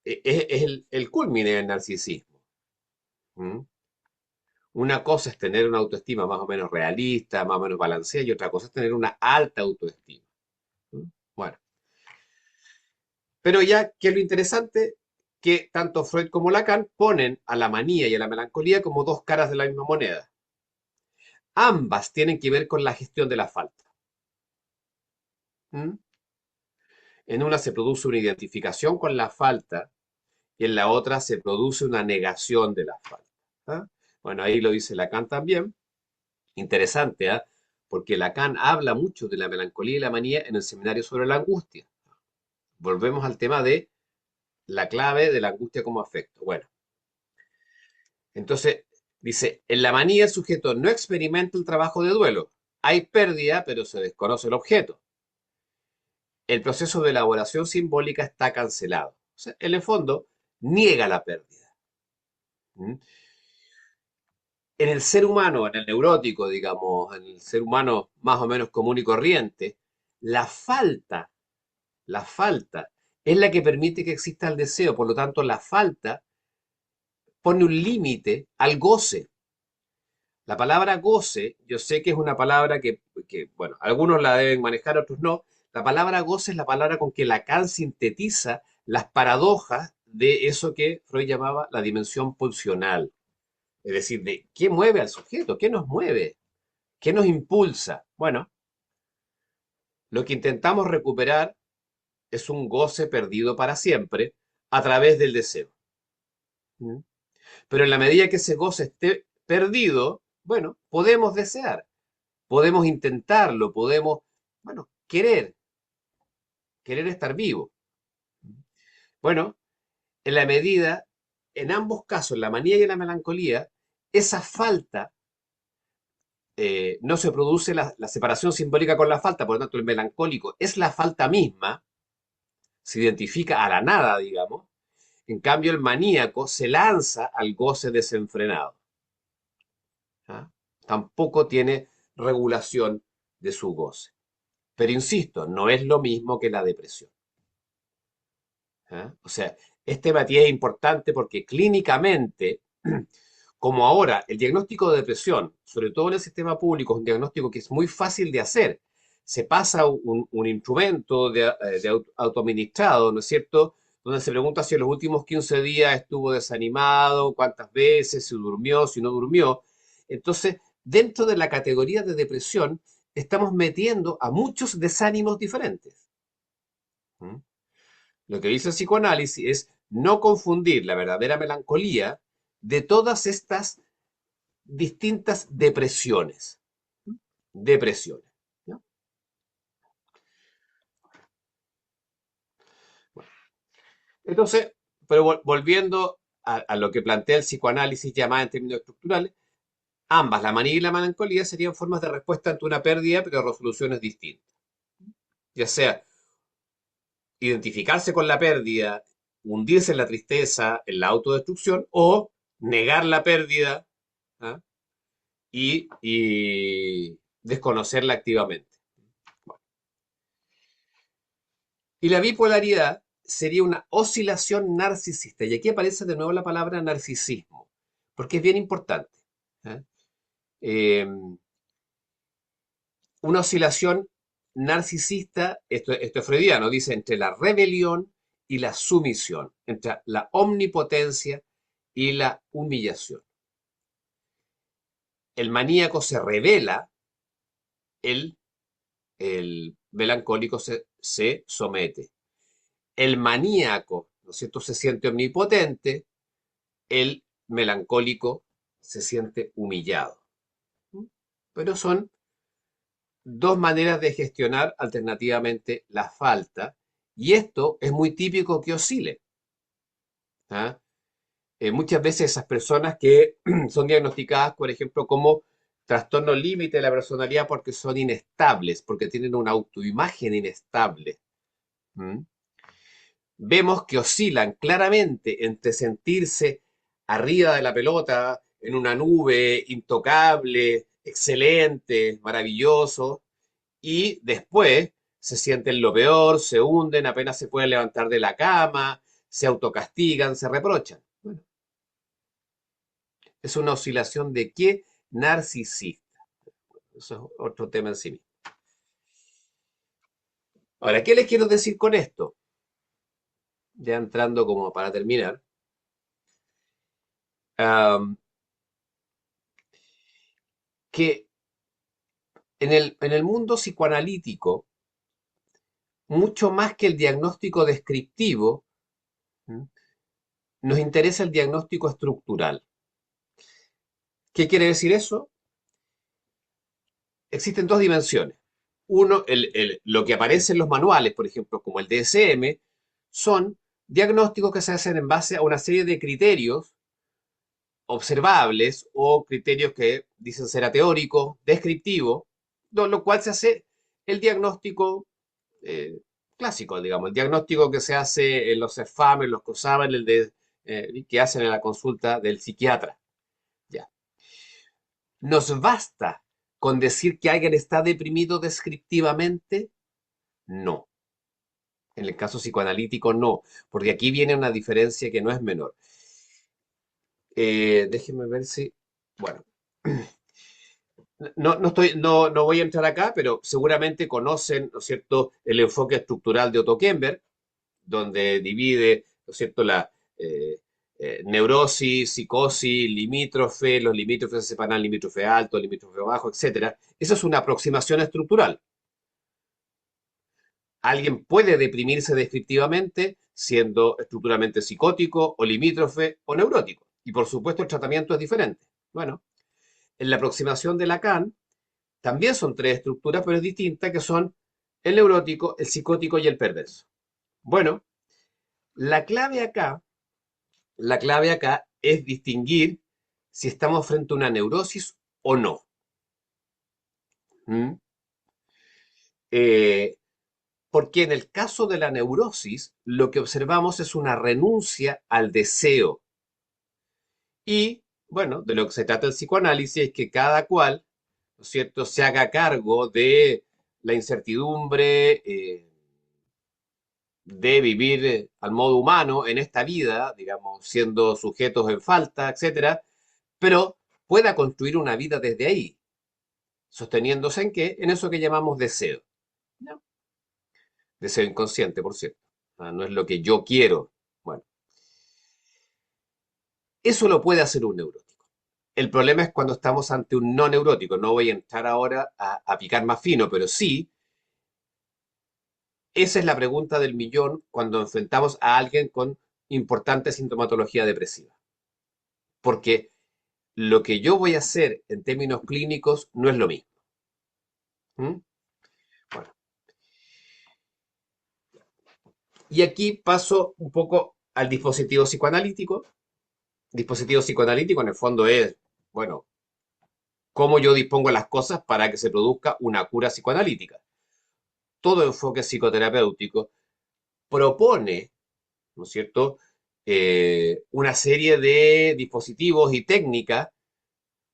es el culmine del narcisismo. ¿Mm? Una cosa es tener una autoestima más o menos realista, más o menos balanceada, y otra cosa es tener una alta autoestima. ¿Mm? Bueno, pero ya que lo interesante, que tanto Freud como Lacan ponen a la manía y a la melancolía como dos caras de la misma moneda. Ambas tienen que ver con la gestión de la falta. ¿Mm? En una se produce una identificación con la falta y en la otra se produce una negación de la falta. ¿Ah? Bueno, ahí lo dice Lacan también. Interesante, ¿ah? Porque Lacan habla mucho de la melancolía y la manía en el seminario sobre la angustia. Volvemos al tema de la clave de la angustia como afecto. Bueno, entonces dice, en la manía el sujeto no experimenta el trabajo de duelo. Hay pérdida, pero se desconoce el objeto. El proceso de elaboración simbólica está cancelado. O sea, en el fondo, niega la pérdida. ¿Mm? En el ser humano, en el neurótico, digamos, en el ser humano más o menos común y corriente, la falta, la falta es la que permite que exista el deseo. Por lo tanto, la falta pone un límite al goce. La palabra goce, yo sé que es una palabra bueno, algunos la deben manejar, otros no. La palabra goce es la palabra con que Lacan sintetiza las paradojas de eso que Freud llamaba la dimensión pulsional. Es decir, de qué mueve al sujeto, qué nos mueve, qué nos impulsa. Bueno, lo que intentamos recuperar es un goce perdido para siempre a través del deseo. ¿Mm? Pero en la medida que ese goce esté perdido, bueno, podemos desear, podemos intentarlo, podemos, bueno, querer estar vivo. Bueno, en la medida, en ambos casos, en la manía y en la melancolía, esa falta, no se produce la separación simbólica con la falta, por lo tanto el melancólico es la falta misma, se identifica a la nada, digamos. En cambio, el maníaco se lanza al goce desenfrenado. ¿Ah? Tampoco tiene regulación de su goce. Pero insisto, no es lo mismo que la depresión. ¿Ah? O sea, este matiz es importante porque clínicamente, como ahora el diagnóstico de depresión, sobre todo en el sistema público, es un diagnóstico que es muy fácil de hacer. Se pasa un instrumento de autoadministrado, ¿no es cierto? Donde se pregunta si en los últimos 15 días estuvo desanimado, cuántas veces, si durmió, si no durmió. Entonces, dentro de la categoría de depresión, estamos metiendo a muchos desánimos diferentes. ¿Mm? Lo que dice el psicoanálisis es no confundir la verdadera melancolía de todas estas distintas depresiones. Depresiones. ¿No? Bueno, entonces, pero volviendo a lo que plantea el psicoanálisis llamada en términos estructurales, ambas, la manía y la melancolía, serían formas de respuesta ante una pérdida, pero resoluciones distintas. Ya sea identificarse con la pérdida, hundirse en la tristeza, en la autodestrucción, o negar la pérdida, ¿ah? y desconocerla activamente. Bueno. Y la bipolaridad sería una oscilación narcisista. Y aquí aparece de nuevo la palabra narcisismo, porque es bien importante. ¿Eh? Eh, una oscilación narcisista, esto es freudiano, dice entre la rebelión y la sumisión, entre la omnipotencia y la humillación. El maníaco se revela, el, el melancólico se somete. El maníaco, ¿no es cierto?, se siente omnipotente, el melancólico se siente humillado. Pero son dos maneras de gestionar alternativamente la falta, y esto es muy típico que oscile. ¿Ah? Muchas veces esas personas que son diagnosticadas, por ejemplo, como trastorno límite de la personalidad porque son inestables, porque tienen una autoimagen inestable. ¿Mm? Vemos que oscilan claramente entre sentirse arriba de la pelota, en una nube, intocable, excelente, maravilloso, y después se sienten lo peor, se hunden, apenas se pueden levantar de la cama, se autocastigan, se reprochan. Bueno, es una oscilación de qué narcisista. Eso es otro tema en sí mismo. Ahora, ¿qué les quiero decir con esto? Ya entrando como para terminar. um, que en el mundo psicoanalítico, mucho más que el diagnóstico descriptivo, ¿m? Nos interesa el diagnóstico estructural. ¿Qué quiere decir eso? Existen dos dimensiones. Uno, lo que aparece en los manuales, por ejemplo, como el DSM, son diagnósticos que se hacen en base a una serie de criterios observables o criterios que dicen ser ateóricos, descriptivos, lo cual se hace el diagnóstico clásico, digamos, el diagnóstico que se hace en los CEFAM, en los COSABA, que hacen en la consulta del psiquiatra. Ya. ¿Nos basta con decir que alguien está deprimido descriptivamente? No. En el caso psicoanalítico, no, porque aquí viene una diferencia que no es menor. Déjenme ver si, bueno, no voy a entrar acá, pero seguramente conocen, ¿no es cierto?, el enfoque estructural de Otto Kemper, donde divide, ¿no es cierto?, la neurosis, psicosis, limítrofe, los limítrofes se separan limítrofe alto, limítrofe bajo, etcétera. Esa es una aproximación estructural. Alguien puede deprimirse descriptivamente siendo estructuralmente psicótico o limítrofe o neurótico. Y por supuesto el tratamiento es diferente. Bueno, en la aproximación de Lacan también son tres estructuras, pero es distinta, que son el neurótico, el psicótico y el perverso. Bueno, la clave acá, la clave acá es distinguir si estamos frente a una neurosis o no. ¿Mm? Eh, Porque en el caso de la neurosis, lo que observamos es una renuncia al deseo. Y, bueno, de lo que se trata el psicoanálisis es que cada cual, ¿no es cierto?, se haga cargo de la incertidumbre, de vivir al modo humano en esta vida, digamos, siendo sujetos en falta, etcétera, pero pueda construir una vida desde ahí, sosteniéndose en qué, en eso que llamamos deseo. ¿No? Deseo inconsciente, por cierto. Ah, no es lo que yo quiero. Bueno, eso lo puede hacer un neurótico. El problema es cuando estamos ante un no neurótico. No voy a entrar ahora a picar más fino, pero sí, esa es la pregunta del millón cuando enfrentamos a alguien con importante sintomatología depresiva. Porque lo que yo voy a hacer en términos clínicos no es lo mismo. ¿Mm? Bueno, y aquí paso un poco al dispositivo psicoanalítico. Dispositivo psicoanalítico en el fondo es, bueno, cómo yo dispongo las cosas para que se produzca una cura psicoanalítica. Todo enfoque psicoterapéutico propone, ¿no es cierto?, una serie de dispositivos y técnicas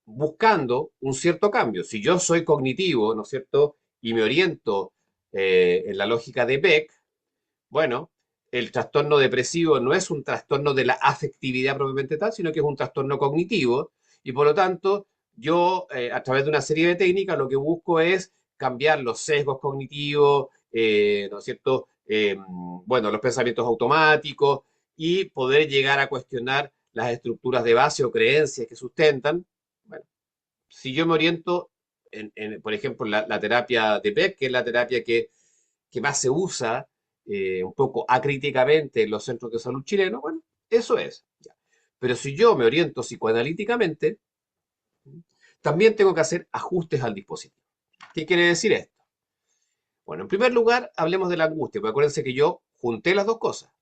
buscando un cierto cambio. Si yo soy cognitivo, ¿no es cierto?, y me oriento en la lógica de Beck, bueno, el trastorno depresivo no es un trastorno de la afectividad propiamente tal, sino que es un trastorno cognitivo y por lo tanto yo a través de una serie de técnicas lo que busco es cambiar los sesgos cognitivos, ¿no es cierto? Bueno, los pensamientos automáticos y poder llegar a cuestionar las estructuras de base o creencias que sustentan. Bueno, si yo me oriento por ejemplo, la terapia de Beck, que es la terapia que más se usa un poco acríticamente en los centros de salud chilenos, bueno, eso es. Ya. Pero si yo me oriento psicoanalíticamente, también tengo que hacer ajustes al dispositivo. ¿Qué quiere decir esto? Bueno, en primer lugar, hablemos de la angustia, porque acuérdense que yo junté las dos cosas.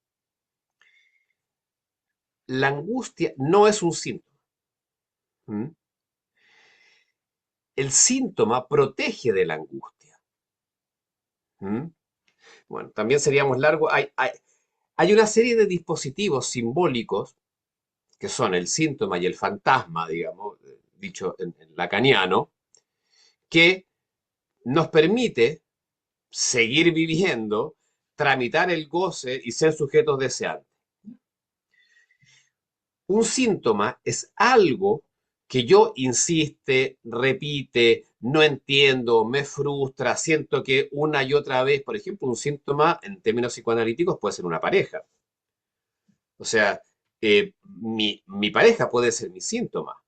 La angustia no es un síntoma. ¿Mm? El síntoma protege de la angustia. ¿Mm? Bueno, también seríamos largos. Hay una serie de dispositivos simbólicos que son el síntoma y el fantasma, digamos, dicho en lacaniano, que nos permite seguir viviendo, tramitar el goce y ser sujetos deseantes. Un síntoma es algo que yo insiste, repite, no entiendo, me frustra, siento que una y otra vez, por ejemplo, un síntoma en términos psicoanalíticos puede ser una pareja. O sea, mi pareja puede ser mi síntoma.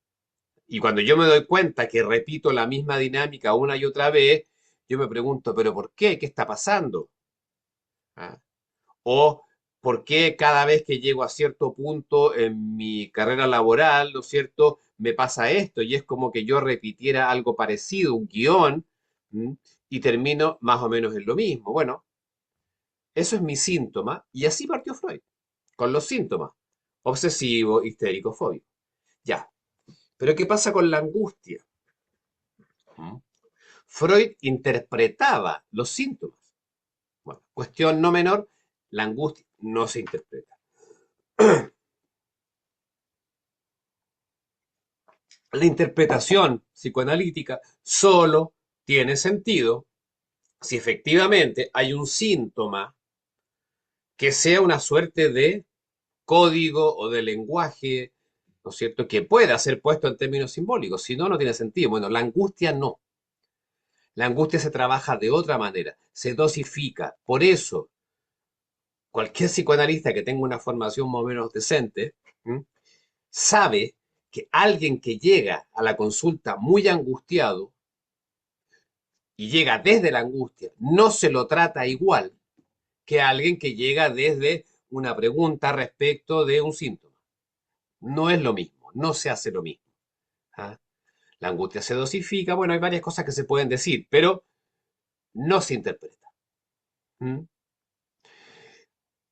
Y cuando yo me doy cuenta que repito la misma dinámica una y otra vez, yo me pregunto, ¿pero por qué? ¿Qué está pasando? ¿Ah? O ¿por qué cada vez que llego a cierto punto en mi carrera laboral, ¿no es cierto?, me pasa esto y es como que yo repitiera algo parecido, un guión, ¿m? Y termino más o menos en lo mismo. Bueno, eso es mi síntoma y así partió Freud, con los síntomas, obsesivo, histérico, fóbico. Ya, pero ¿qué pasa con la angustia? ¿Mm? Freud interpretaba los síntomas. Bueno, cuestión no menor, la angustia no se interpreta. La interpretación psicoanalítica solo tiene sentido si efectivamente hay un síntoma que sea una suerte de código o de lenguaje ¿no es cierto?, que pueda ser puesto en términos simbólicos, si no, no tiene sentido. Bueno, la angustia no. La angustia se trabaja de otra manera, se dosifica. Por eso, cualquier psicoanalista que tenga una formación más o menos decente, ¿m?, sabe que alguien que llega a la consulta muy angustiado y llega desde la angustia, no se lo trata igual que alguien que llega desde una pregunta respecto de un síntoma. No es lo mismo, no se hace lo mismo. ¿Ah? La angustia se dosifica, bueno, hay varias cosas que se pueden decir, pero no se interpreta. ¿Mm?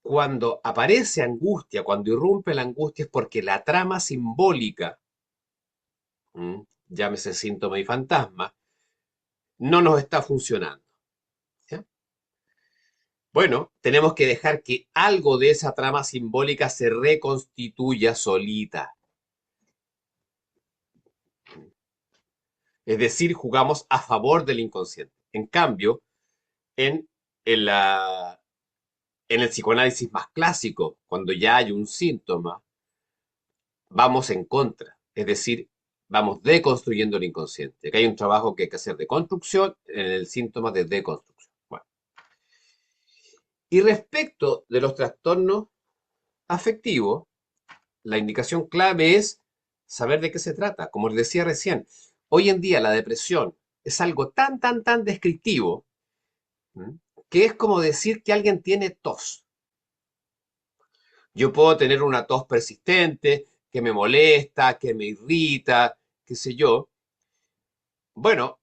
Cuando aparece angustia, cuando irrumpe la angustia, es porque la trama simbólica, llámese síntoma y fantasma, no nos está funcionando. ¿Ya? Bueno, tenemos que dejar que algo de esa trama simbólica se reconstituya solita. Es decir, jugamos a favor del inconsciente. En cambio, en, en la, en el psicoanálisis más clásico, cuando ya hay un síntoma, vamos en contra. Es decir, vamos deconstruyendo el inconsciente. Acá hay un trabajo que hay que hacer de construcción, en el síntoma de deconstrucción. Bueno. Y respecto de los trastornos afectivos, la indicación clave es saber de qué se trata. Como les decía recién, hoy en día la depresión es algo tan, tan, tan descriptivo, ¿m?, que es como decir que alguien tiene tos. Yo puedo tener una tos persistente, que me molesta, que me irrita, qué sé yo. Bueno,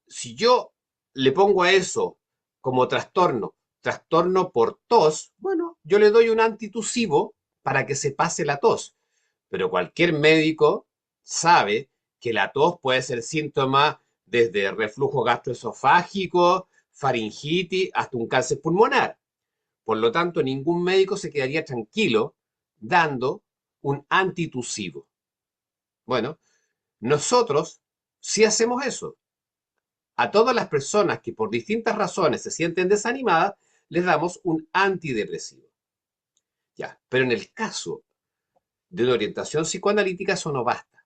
si yo le pongo a eso como trastorno, trastorno por tos, bueno, yo le doy un antitusivo para que se pase la tos. Pero cualquier médico sabe que la tos puede ser síntoma desde reflujo gastroesofágico, faringitis, hasta un cáncer pulmonar. Por lo tanto, ningún médico se quedaría tranquilo dando un antitusivo. Bueno, nosotros sí hacemos eso. A todas las personas que por distintas razones se sienten desanimadas, les damos un antidepresivo. Ya, pero en el caso de una orientación psicoanalítica eso no basta.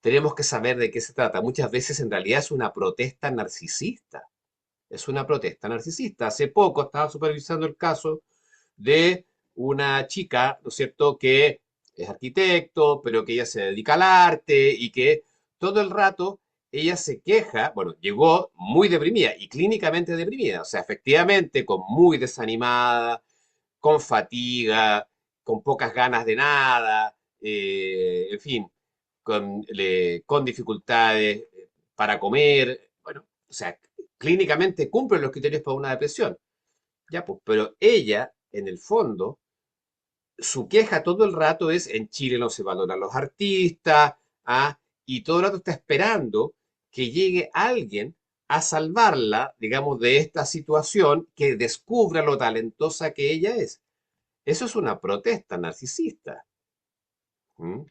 Tenemos que saber de qué se trata. Muchas veces en realidad es una protesta narcisista. Es una protesta narcisista. Hace poco estaba supervisando el caso de una chica, ¿no es cierto?, que es arquitecto, pero que ella se dedica al arte y que todo el rato ella se queja, bueno, llegó muy deprimida y clínicamente deprimida, o sea, efectivamente, con muy desanimada, con fatiga, con pocas ganas de nada, en fin, con dificultades para comer, bueno, o sea, clínicamente cumple los criterios para una depresión. Ya, pues, pero ella, en el fondo, su queja todo el rato es, en Chile no se valoran los artistas, ¿ah? Y todo el rato está esperando que llegue alguien a salvarla, digamos, de esta situación, que descubra lo talentosa que ella es. Eso es una protesta narcisista. ¿M?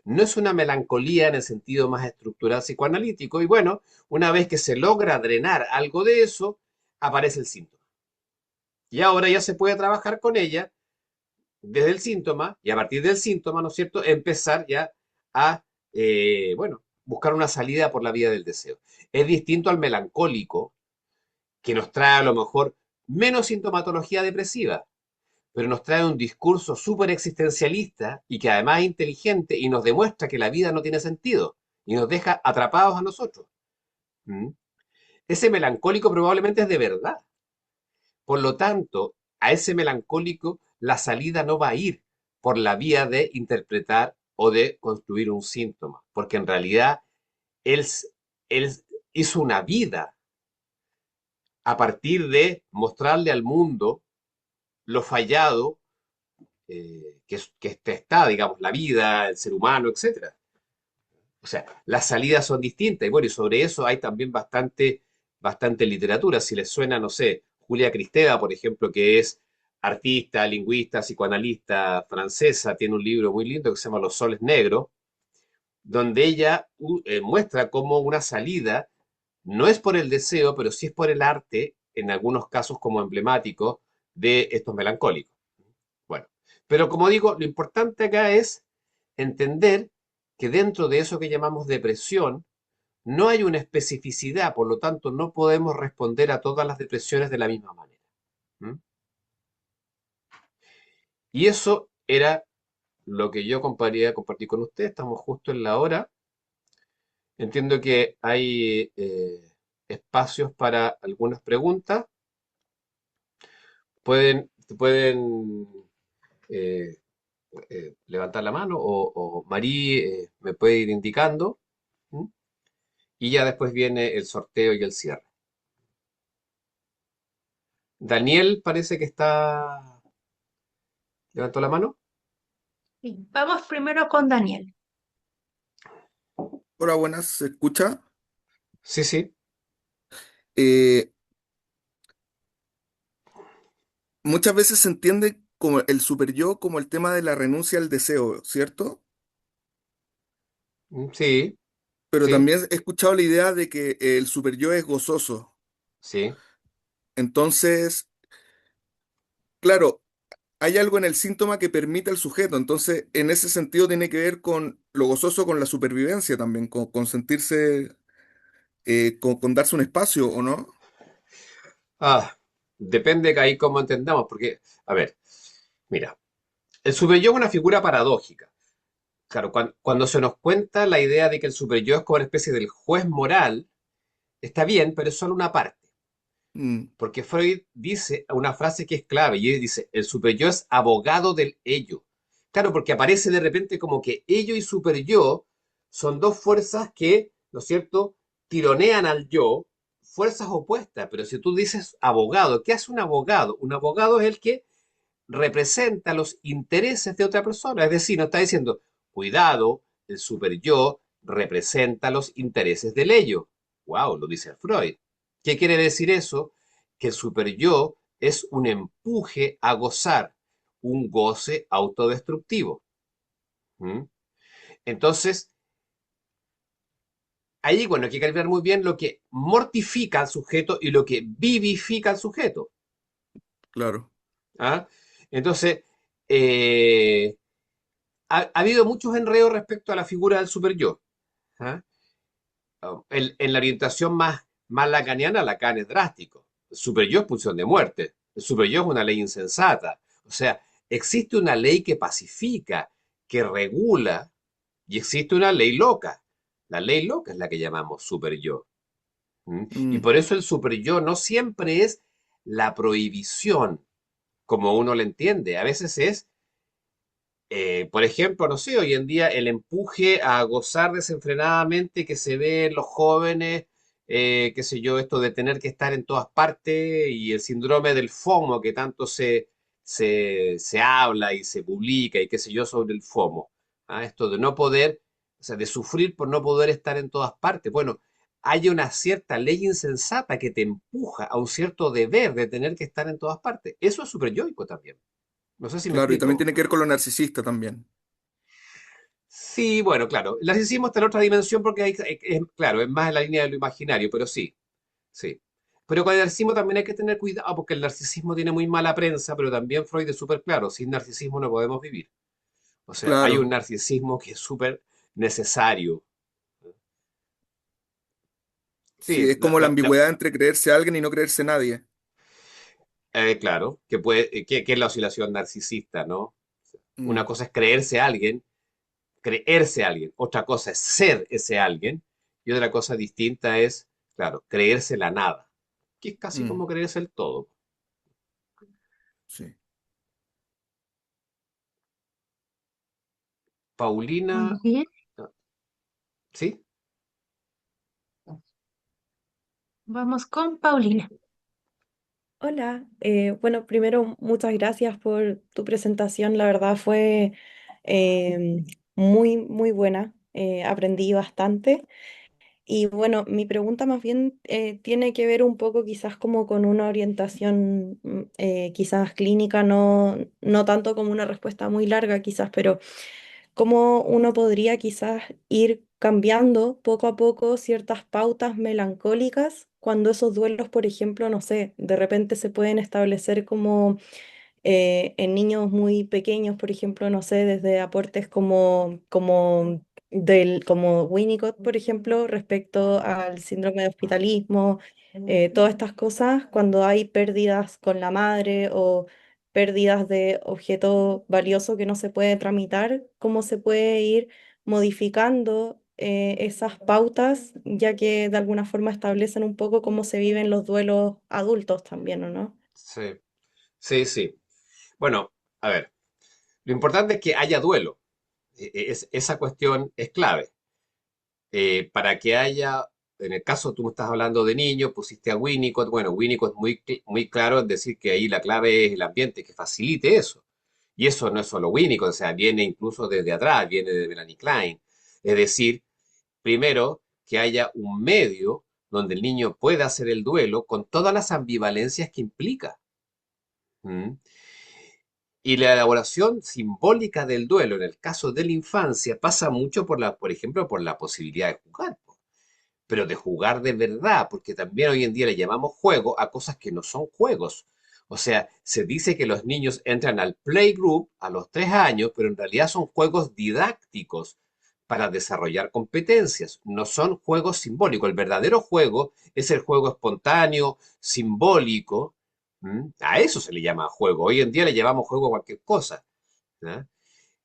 No es una melancolía en el sentido más estructural psicoanalítico. Y bueno, una vez que se logra drenar algo de eso, aparece el síntoma. Y ahora ya se puede trabajar con ella desde el síntoma y a partir del síntoma, ¿no es cierto?, empezar ya a, bueno, buscar una salida por la vía del deseo. Es distinto al melancólico, que nos trae a lo mejor menos sintomatología depresiva, pero nos trae un discurso súper existencialista y que además es inteligente y nos demuestra que la vida no tiene sentido y nos deja atrapados a nosotros. ¿Mm? Ese melancólico probablemente es de verdad. Por lo tanto, a ese melancólico la salida no va a ir por la vía de interpretar o de construir un síntoma, porque en realidad él, él hizo una vida a partir de mostrarle al mundo lo fallado que está, digamos, la vida, el ser humano, etcétera. O sea, las salidas son distintas y bueno, y sobre eso hay también bastante literatura. Si les suena, no sé, Julia Kristeva, por ejemplo, que es artista, lingüista, psicoanalista francesa, tiene un libro muy lindo que se llama Los Soles Negros, donde ella muestra cómo una salida no es por el deseo, pero sí es por el arte, en algunos casos como emblemático, de estos melancólicos. Bueno, pero como digo, lo importante acá es entender que dentro de eso que llamamos depresión, no hay una especificidad, por lo tanto no podemos responder a todas las depresiones de la misma manera. ¿Mm? Y eso era lo que yo quería compartir con ustedes. Estamos justo en la hora. Entiendo que hay espacios para algunas preguntas. Pueden eh, levantar la mano o Marí me puede ir indicando. ¿Mm? Y ya después viene el sorteo y el cierre. Daniel parece que está... ¿Levantó la mano?
Sí. Vamos primero con Daniel.
Hola, buenas, ¿se escucha?
Sí, sí.
Eh, Muchas veces se entiende como el super yo como el tema de la renuncia al deseo, ¿cierto?
Sí,
Pero
sí,
también he escuchado la idea de que el super yo es gozoso.
sí.
Entonces, claro, hay algo en el síntoma que permite al sujeto. Entonces, en ese sentido tiene que ver con lo gozoso, con la supervivencia también, con sentirse, con darse un espacio, ¿o no?
Ah, depende que ahí cómo entendamos, porque, a ver, mira, el superyo es una figura paradójica. Claro, cuando se nos cuenta la idea de que el superyo es como una especie del juez moral, está bien, pero es solo una parte.
Mm,
Porque Freud dice una frase que es clave y él dice, el superyo es abogado del ello. Claro, porque aparece de repente como que ello y superyo son dos fuerzas que, ¿no es cierto?, tironean al yo, fuerzas opuestas. Pero si tú dices abogado, ¿qué hace un abogado? Un abogado es el que representa los intereses de otra persona. Es decir, no está diciendo, cuidado, el superyo representa los intereses del ello. Wow, lo dice Freud. ¿Qué quiere decir eso? Que el superyo es un empuje a gozar, un goce autodestructivo. ¿Mm? Entonces, ahí, bueno, hay que calibrar muy bien lo que mortifica al sujeto y lo que vivifica al sujeto.
claro.
¿Ah? Entonces, eh, ha habido muchos enredos respecto a la figura del super yo. ¿Ah? En la orientación más lacaniana, Lacan es drástico. El super yo es pulsión de muerte. El super yo es una ley insensata. O sea, existe una ley que pacifica, que regula, y existe una ley loca. La ley loca es la que llamamos super yo. ¿Mm? Y
Mm,
por eso el super yo no siempre es la prohibición, como uno lo entiende. A veces es por ejemplo, no sé, hoy en día el empuje a gozar desenfrenadamente que se ve en los jóvenes, qué sé yo, esto de tener que estar en todas partes y el síndrome del FOMO que tanto se habla y se publica y qué sé yo sobre el FOMO. ¿Ah? Esto de no poder, o sea, de sufrir por no poder estar en todas partes. Bueno, hay una cierta ley insensata que te empuja a un cierto deber de tener que estar en todas partes. Eso es súper yoico también. No sé si me
claro, y también
explico.
tiene que ver con lo narcisista también.
Sí, bueno, claro. El narcisismo está en otra dimensión porque claro, es más en la línea de lo imaginario, pero sí, sí. Pero con el narcisismo también hay que tener cuidado porque el narcisismo tiene muy mala prensa, pero también Freud es súper claro, sin narcisismo no podemos vivir. O sea, hay un
Claro.
narcisismo que es súper necesario.
Sí,
Sí,
es como la ambigüedad entre creerse alguien y no creerse nadie.
claro, que puede, que es la oscilación narcisista, ¿no? Una
Mm,
cosa es creerse alguien, otra cosa es ser ese alguien, y otra cosa distinta es, claro, creerse la nada, que es casi
mm,
como creerse el todo.
sí.
Muy
Paulina,
bien.
¿sí?
Vamos con Paulina.
Hola, bueno, primero muchas gracias por tu presentación, la verdad fue muy, muy buena, aprendí bastante y bueno, mi pregunta más bien tiene que ver un poco quizás como con una orientación quizás clínica, no tanto como una respuesta muy larga quizás, pero cómo uno podría quizás ir cambiando poco a poco ciertas pautas melancólicas cuando esos duelos, por ejemplo, no sé, de repente se pueden establecer como En niños muy pequeños, por ejemplo, no sé, desde aportes como Winnicott, por ejemplo, respecto al síndrome de hospitalismo, todas estas cosas, cuando hay pérdidas con la madre o pérdidas de objeto valioso que no se puede tramitar, cómo se puede ir modificando esas pautas, ya que de alguna forma establecen un poco cómo se viven los duelos adultos también, ¿o no?
Sí, sí, sí. Bueno, a ver, lo importante es que haya duelo. Esa cuestión es clave. Para que haya, en el caso tú me estás hablando de niños, pusiste a Winnicott. Bueno, Winnicott es muy claro en decir que ahí la clave es el ambiente que facilite eso. Y eso no es solo Winnicott, o sea, viene incluso desde atrás, viene de Melanie Klein. Es decir, primero, que haya un medio donde el niño pueda hacer el duelo con todas las ambivalencias que implica. ¿Mm? Y la elaboración simbólica del duelo en el caso de la infancia pasa mucho por ejemplo, por la posibilidad de jugar, po, pero de jugar de verdad, porque también hoy en día le llamamos juego a cosas que no son juegos. O sea, se dice que los niños entran al playgroup a los 3 años, pero en realidad son juegos didácticos para desarrollar competencias, no son juegos simbólicos. El verdadero juego es el juego espontáneo, simbólico. ¿M? A eso se le llama juego. Hoy en día le llamamos juego a cualquier cosa. ¿Ya?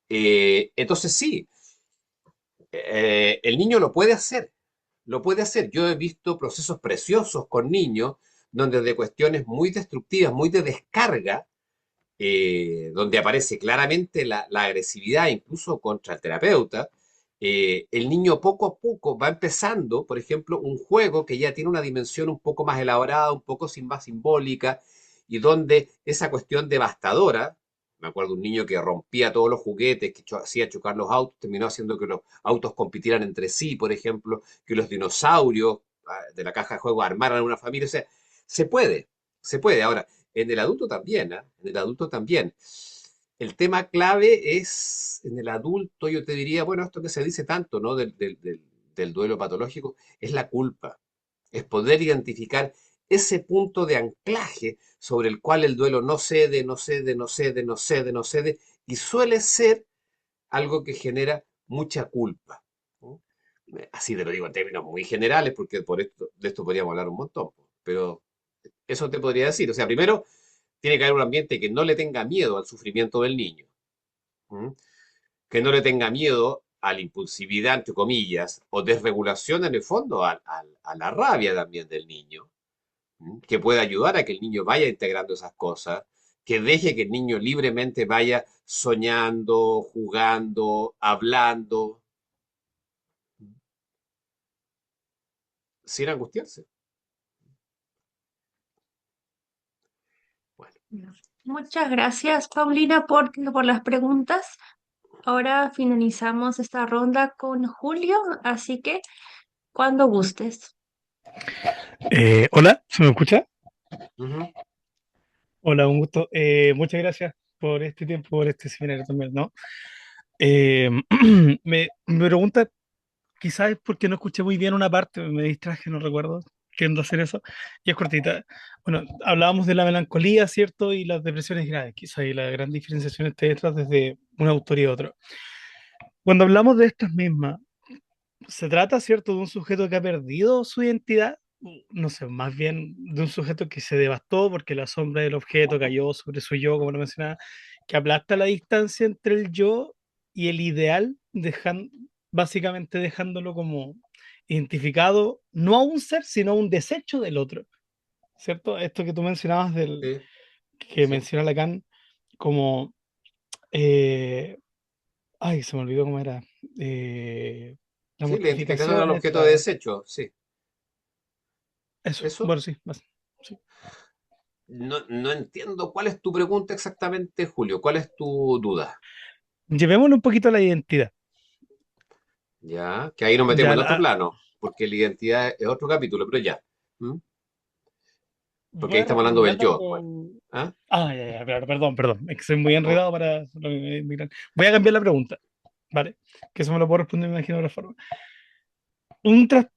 Entonces sí, el niño lo puede hacer, lo puede hacer. Yo he visto procesos preciosos con niños donde de cuestiones muy destructivas, muy de descarga, donde aparece claramente la agresividad incluso contra el terapeuta, el niño poco a poco va empezando, por ejemplo, un juego que ya tiene una dimensión un poco más elaborada, un poco más simbólica, y donde esa cuestión devastadora, me acuerdo un niño que rompía todos los juguetes, que hacía chocar los autos, terminó haciendo que los autos compitieran entre sí, por ejemplo, que los dinosaurios de la caja de juego armaran una familia, o sea, se puede, se puede. Ahora, en el adulto también, ¿ah? En el adulto también. El tema clave es, en el adulto, yo te diría, bueno, esto que se dice tanto, ¿no? Del duelo patológico, es la culpa. Es poder identificar ese punto de anclaje sobre el cual el duelo no cede, no cede, no cede, no cede, no cede, y suele ser algo que genera mucha culpa, ¿no? Así te lo digo en términos muy generales, porque de esto podríamos hablar un montón, pero eso te podría decir. O sea, primero, tiene que haber un ambiente que no le tenga miedo al sufrimiento del niño, ¿m? Que no le tenga miedo a la impulsividad, entre comillas, o desregulación en el fondo, a la rabia también del niño, ¿m? Que pueda ayudar a que el niño vaya integrando esas cosas, que deje que el niño libremente vaya soñando, jugando, hablando, sin angustiarse. Bueno,
Muchas gracias, Paulina, por las preguntas. Ahora finalizamos esta ronda con Julio, así que cuando gustes.
Hola, ¿se me escucha?
ujú,
Hola, un gusto. Muchas gracias por este tiempo, por este seminario también, ¿no? Eh, me pregunta, quizás es porque no escuché muy bien una parte, me distraje, no recuerdo, tiendo a hacer eso, y es cortita. Bueno, hablábamos de la melancolía, ¿cierto? Y las depresiones graves, quizás ahí la gran diferenciación está detrás desde un autor y otro. Cuando hablamos de estas mismas, se trata, ¿cierto?, de un sujeto que ha perdido su identidad, no sé, más bien de un sujeto que se devastó porque la sombra del objeto cayó sobre su yo, como lo mencionaba, que aplasta la distancia entre el yo y el ideal, básicamente dejándolo como identificado no a un ser, sino a un desecho del otro, ¿cierto? Esto que tú mencionabas
sí,
que
sí.
menciona Lacan como, eh, ay, se me olvidó cómo era, eh, la
Sí, la identificación al
mortificación,
objeto de desecho, sí.
eso,
Eso.
bueno, sí, sí.
No, no entiendo cuál es tu pregunta exactamente, Julio. ¿Cuál es tu duda?
Llevémoslo un poquito a la identidad.
Ya, que ahí nos metemos
Ya,
en otro plano, porque la identidad es otro capítulo, pero ya. ¿Mm? Porque
voy
ahí
a
estamos hablando del
reformularla
yo. Bueno,
con...
¿ah?
Perdón, perdón, es que soy muy
No,
enredado para... Voy a cambiar la pregunta, ¿vale? Que eso me lo puedo responder, me imagino, de otra forma.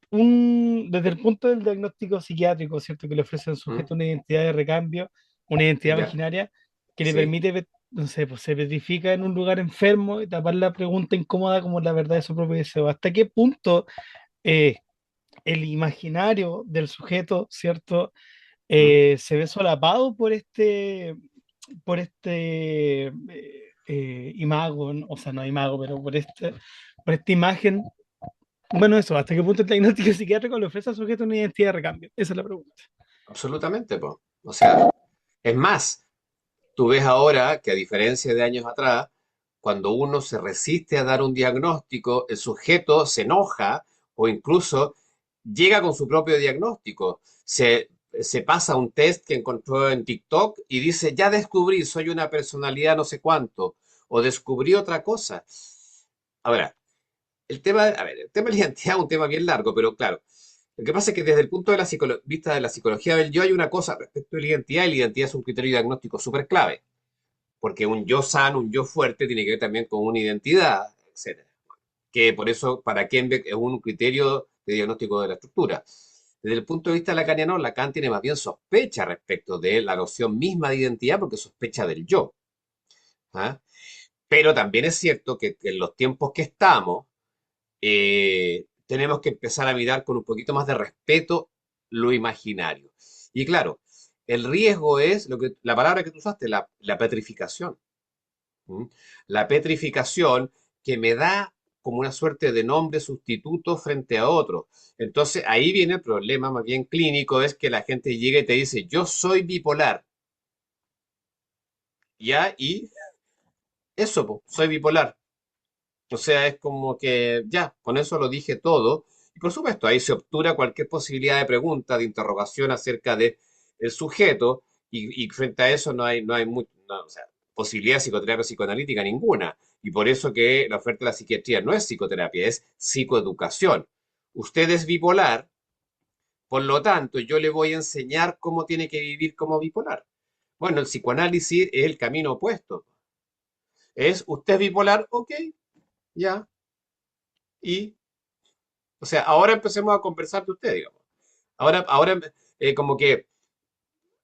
Desde el punto del diagnóstico psiquiátrico, ¿cierto? Que le ofrece al
¿mm?
sujeto una identidad de recambio, una identidad
Ya,
imaginaria, que le
Sí,
permite, no sé, pues se petrifica en un lugar enfermo y tapar la pregunta incómoda como la verdad de su propio deseo. ¿Hasta qué punto eh, el imaginario del sujeto, ¿cierto?
¿Mm?
Se ve solapado por este imago, ¿no? O sea, no imago, pero por esta imagen. Bueno, eso, ¿hasta qué punto el diagnóstico psiquiátrico le ofrece al sujeto una identidad de recambio? Esa es la pregunta.
Absolutamente, po. O sea, es más, tú ves ahora que a diferencia de años atrás, cuando uno se resiste a dar un diagnóstico, el sujeto se enoja o incluso llega con su propio diagnóstico. Se pasa un test que encontró en TikTok y dice, ya descubrí, soy una personalidad no sé cuánto, o descubrí otra cosa. Ahora, el tema de la identidad es un tema bien largo, pero claro, lo que pasa es que desde el punto de vista de la psicología del yo hay una cosa respecto de la identidad, y la identidad es un criterio diagnóstico súper clave, porque un yo sano, un yo fuerte, tiene que ver también con una identidad, etcétera. Que por eso para Kenbeck es un criterio de diagnóstico de la estructura. Desde el punto de vista lacaniano, Lacan tiene más bien sospecha respecto de la noción misma de identidad, porque sospecha del yo. ¿Ah? Pero también es cierto que en los tiempos que estamos, tenemos que empezar a mirar con un poquito más de respeto lo imaginario. Y claro, el riesgo es la palabra que tú usaste, la petrificación. ¿Mm? La petrificación que me da como una suerte de nombre sustituto frente a otro. Entonces ahí viene el problema más bien clínico, es que la gente llega y te dice, yo soy bipolar, ¿ya? Y eso, po, soy bipolar. O sea, es como que ya, con eso lo dije todo. Y por supuesto, ahí se obtura cualquier posibilidad de pregunta, de interrogación acerca de el sujeto, y frente a eso no hay mucho, o sea, posibilidad de psicoterapia psicoanalítica ninguna. Y por eso que la oferta de la psiquiatría no es psicoterapia, es psicoeducación. Usted es bipolar, por lo tanto, yo le voy a enseñar cómo tiene que vivir como bipolar. Bueno, el psicoanálisis es el camino opuesto. Es usted es bipolar, ok, ya. Y O sea, ahora empecemos a conversar de usted, digamos. Ahora como que,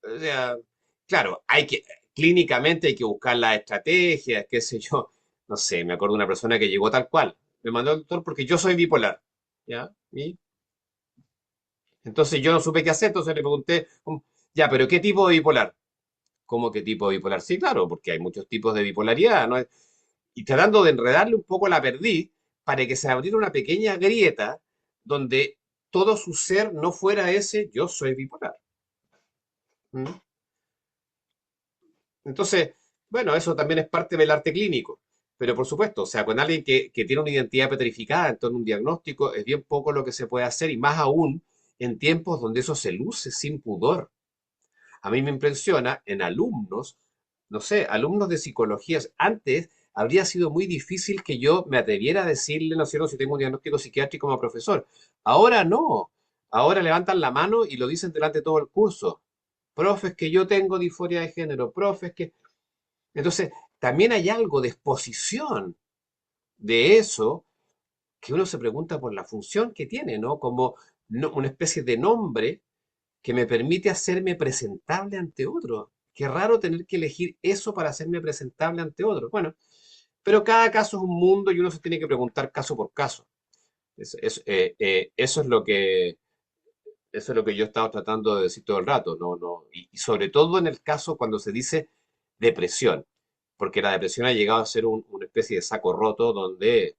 o sea, claro, clínicamente hay que buscar las estrategias, qué sé yo. No sé, me acuerdo de una persona que llegó tal cual. Me mandó al doctor porque yo soy bipolar. ¿Ya? Y entonces yo no supe qué hacer, entonces le pregunté, ya, pero ¿qué tipo de bipolar? ¿Cómo qué tipo de bipolar? Sí, claro, porque hay muchos tipos de bipolaridad, ¿no? Y tratando de enredarle un poco la perdí para que se abriera una pequeña grieta donde todo su ser no fuera ese yo soy bipolar. ¿Mm? Entonces, bueno, eso también es parte del arte clínico. Pero por supuesto, o sea, con alguien que tiene una identidad petrificada en torno a un diagnóstico, es bien poco lo que se puede hacer, y más aún en tiempos donde eso se luce sin pudor. A mí me impresiona en alumnos, no sé, alumnos de psicologías. Antes habría sido muy difícil que yo me atreviera a decirle, no sé, no, si tengo un diagnóstico psiquiátrico como profesor. Ahora no. Ahora levantan la mano y lo dicen delante de todo el curso. Profes, que yo tengo disforia de género. Profes, que... Entonces, también hay algo de exposición de eso, que uno se pregunta por la función que tiene, ¿no? Como una especie de nombre que me permite hacerme presentable ante otro. Qué raro tener que elegir eso para hacerme presentable ante otro. Bueno, pero cada caso es un mundo y uno se tiene que preguntar caso por caso. Eso es eso es lo que yo he estado tratando de decir todo el rato, no, no, y sobre todo en el caso cuando se dice depresión, porque la depresión ha llegado a ser una especie de saco roto donde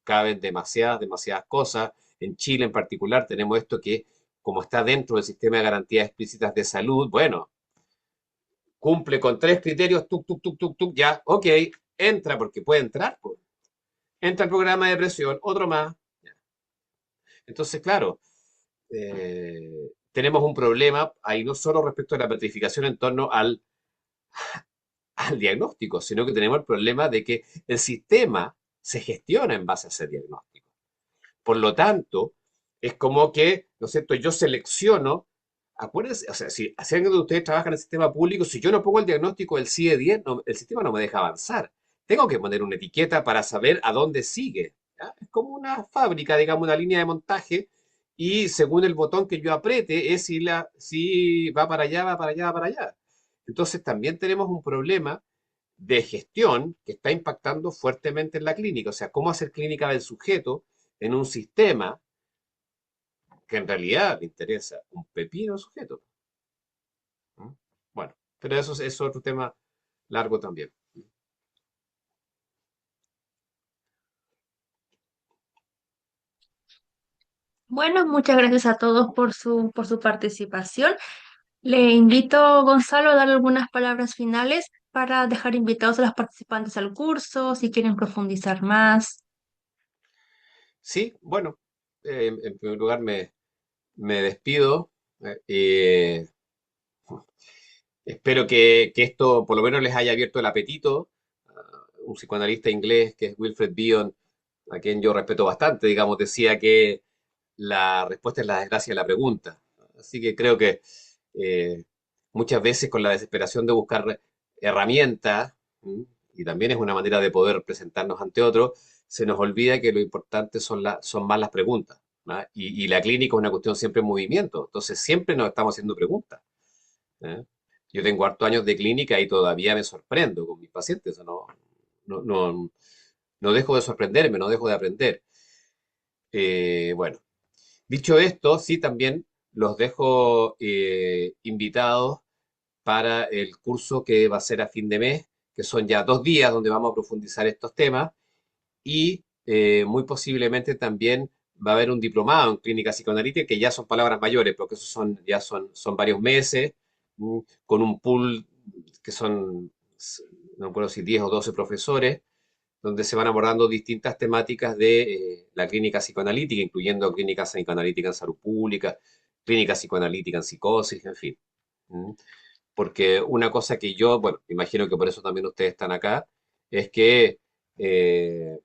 caben demasiadas cosas. En Chile en particular tenemos esto que, como está dentro del sistema de garantías explícitas de salud, bueno, cumple con tres criterios, ya, ok, entra porque puede entrar, pues. Entra el programa de depresión, otro más. Entonces, claro, tenemos un problema ahí no solo respecto a la petrificación en torno al diagnóstico, sino que tenemos el problema de que el sistema se gestiona en base a ese diagnóstico. Por lo tanto, es como que, ¿no es cierto?, yo selecciono, acuérdense, o sea, si alguien de ustedes trabaja en el sistema público, si yo no pongo el diagnóstico del CIE-10, el sistema no me deja avanzar. Tengo que poner una etiqueta para saber a dónde sigue. ¿Ya? Es como una fábrica, digamos, una línea de montaje, y según el botón que yo apriete, es si va para allá, va para allá, va para allá. Entonces también tenemos un problema de gestión que está impactando fuertemente en la clínica. O sea, cómo hacer clínica del sujeto en un sistema que en realidad le interesa un pepino al sujeto. ¿Mm? Bueno, pero eso es otro tema largo también.
Bueno, muchas gracias a todos por su participación. Le invito, Gonzalo, a dar algunas palabras finales para dejar invitados a los participantes al curso, si quieren profundizar más.
Sí, bueno, en primer lugar me despido. Espero que esto por lo menos les haya abierto el apetito. Un psicoanalista inglés que es Wilfred Bion, a quien yo respeto bastante, digamos, decía que la respuesta es la desgracia de la pregunta. Así que creo que eh, muchas veces con la desesperación de buscar herramientas, ¿m? Y también es una manera de poder presentarnos ante otros, se nos olvida que lo importante son más las preguntas. ¿No? Y la clínica es una cuestión siempre en movimiento, entonces siempre nos estamos haciendo preguntas. ¿Eh? Yo tengo hartos años de clínica y todavía me sorprendo con mis pacientes. No, no, no dejo de sorprenderme, no dejo de aprender. Bueno, dicho esto, sí también los dejo invitados para el curso que va a ser a fin de mes, que son ya 2 días donde vamos a profundizar estos temas y muy posiblemente también va a haber un diplomado en clínica psicoanalítica, que ya son palabras mayores, porque esos son varios meses, con un pool que son, no recuerdo si 10 o 12 profesores, donde se van abordando distintas temáticas de la clínica psicoanalítica, incluyendo clínica psicoanalítica en salud pública, clínica psicoanalítica en psicosis, en fin. ¿Mm? Porque una cosa que yo, bueno, imagino que por eso también ustedes están acá, es que eh,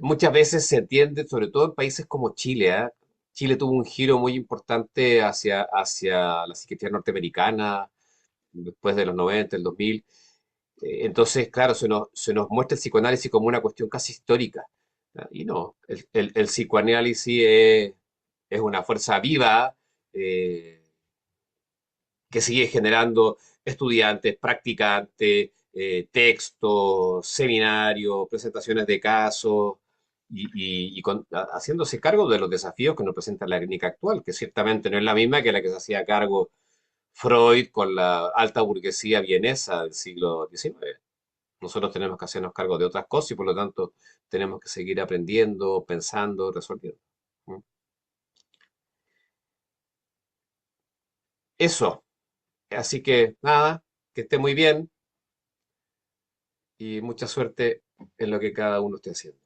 muchas veces se entiende, sobre todo en países como Chile, ¿ah? Chile tuvo un giro muy importante hacia la psiquiatría norteamericana después de los 90, el 2000. Entonces, claro, se nos muestra el psicoanálisis como una cuestión casi histórica. ¿Ah? Y no, el psicoanálisis es una fuerza viva eh, que sigue generando estudiantes, practicantes, textos, seminarios, presentaciones de casos haciéndose cargo de los desafíos que nos presenta la clínica actual, que ciertamente no es la misma que la que se hacía cargo Freud con la alta burguesía vienesa del siglo XIX. Nosotros tenemos que hacernos cargo de otras cosas y por lo tanto tenemos que seguir aprendiendo, pensando, resolviendo. ¿Mm? Eso. Así que nada, que esté muy bien y mucha suerte en lo que cada uno esté haciendo.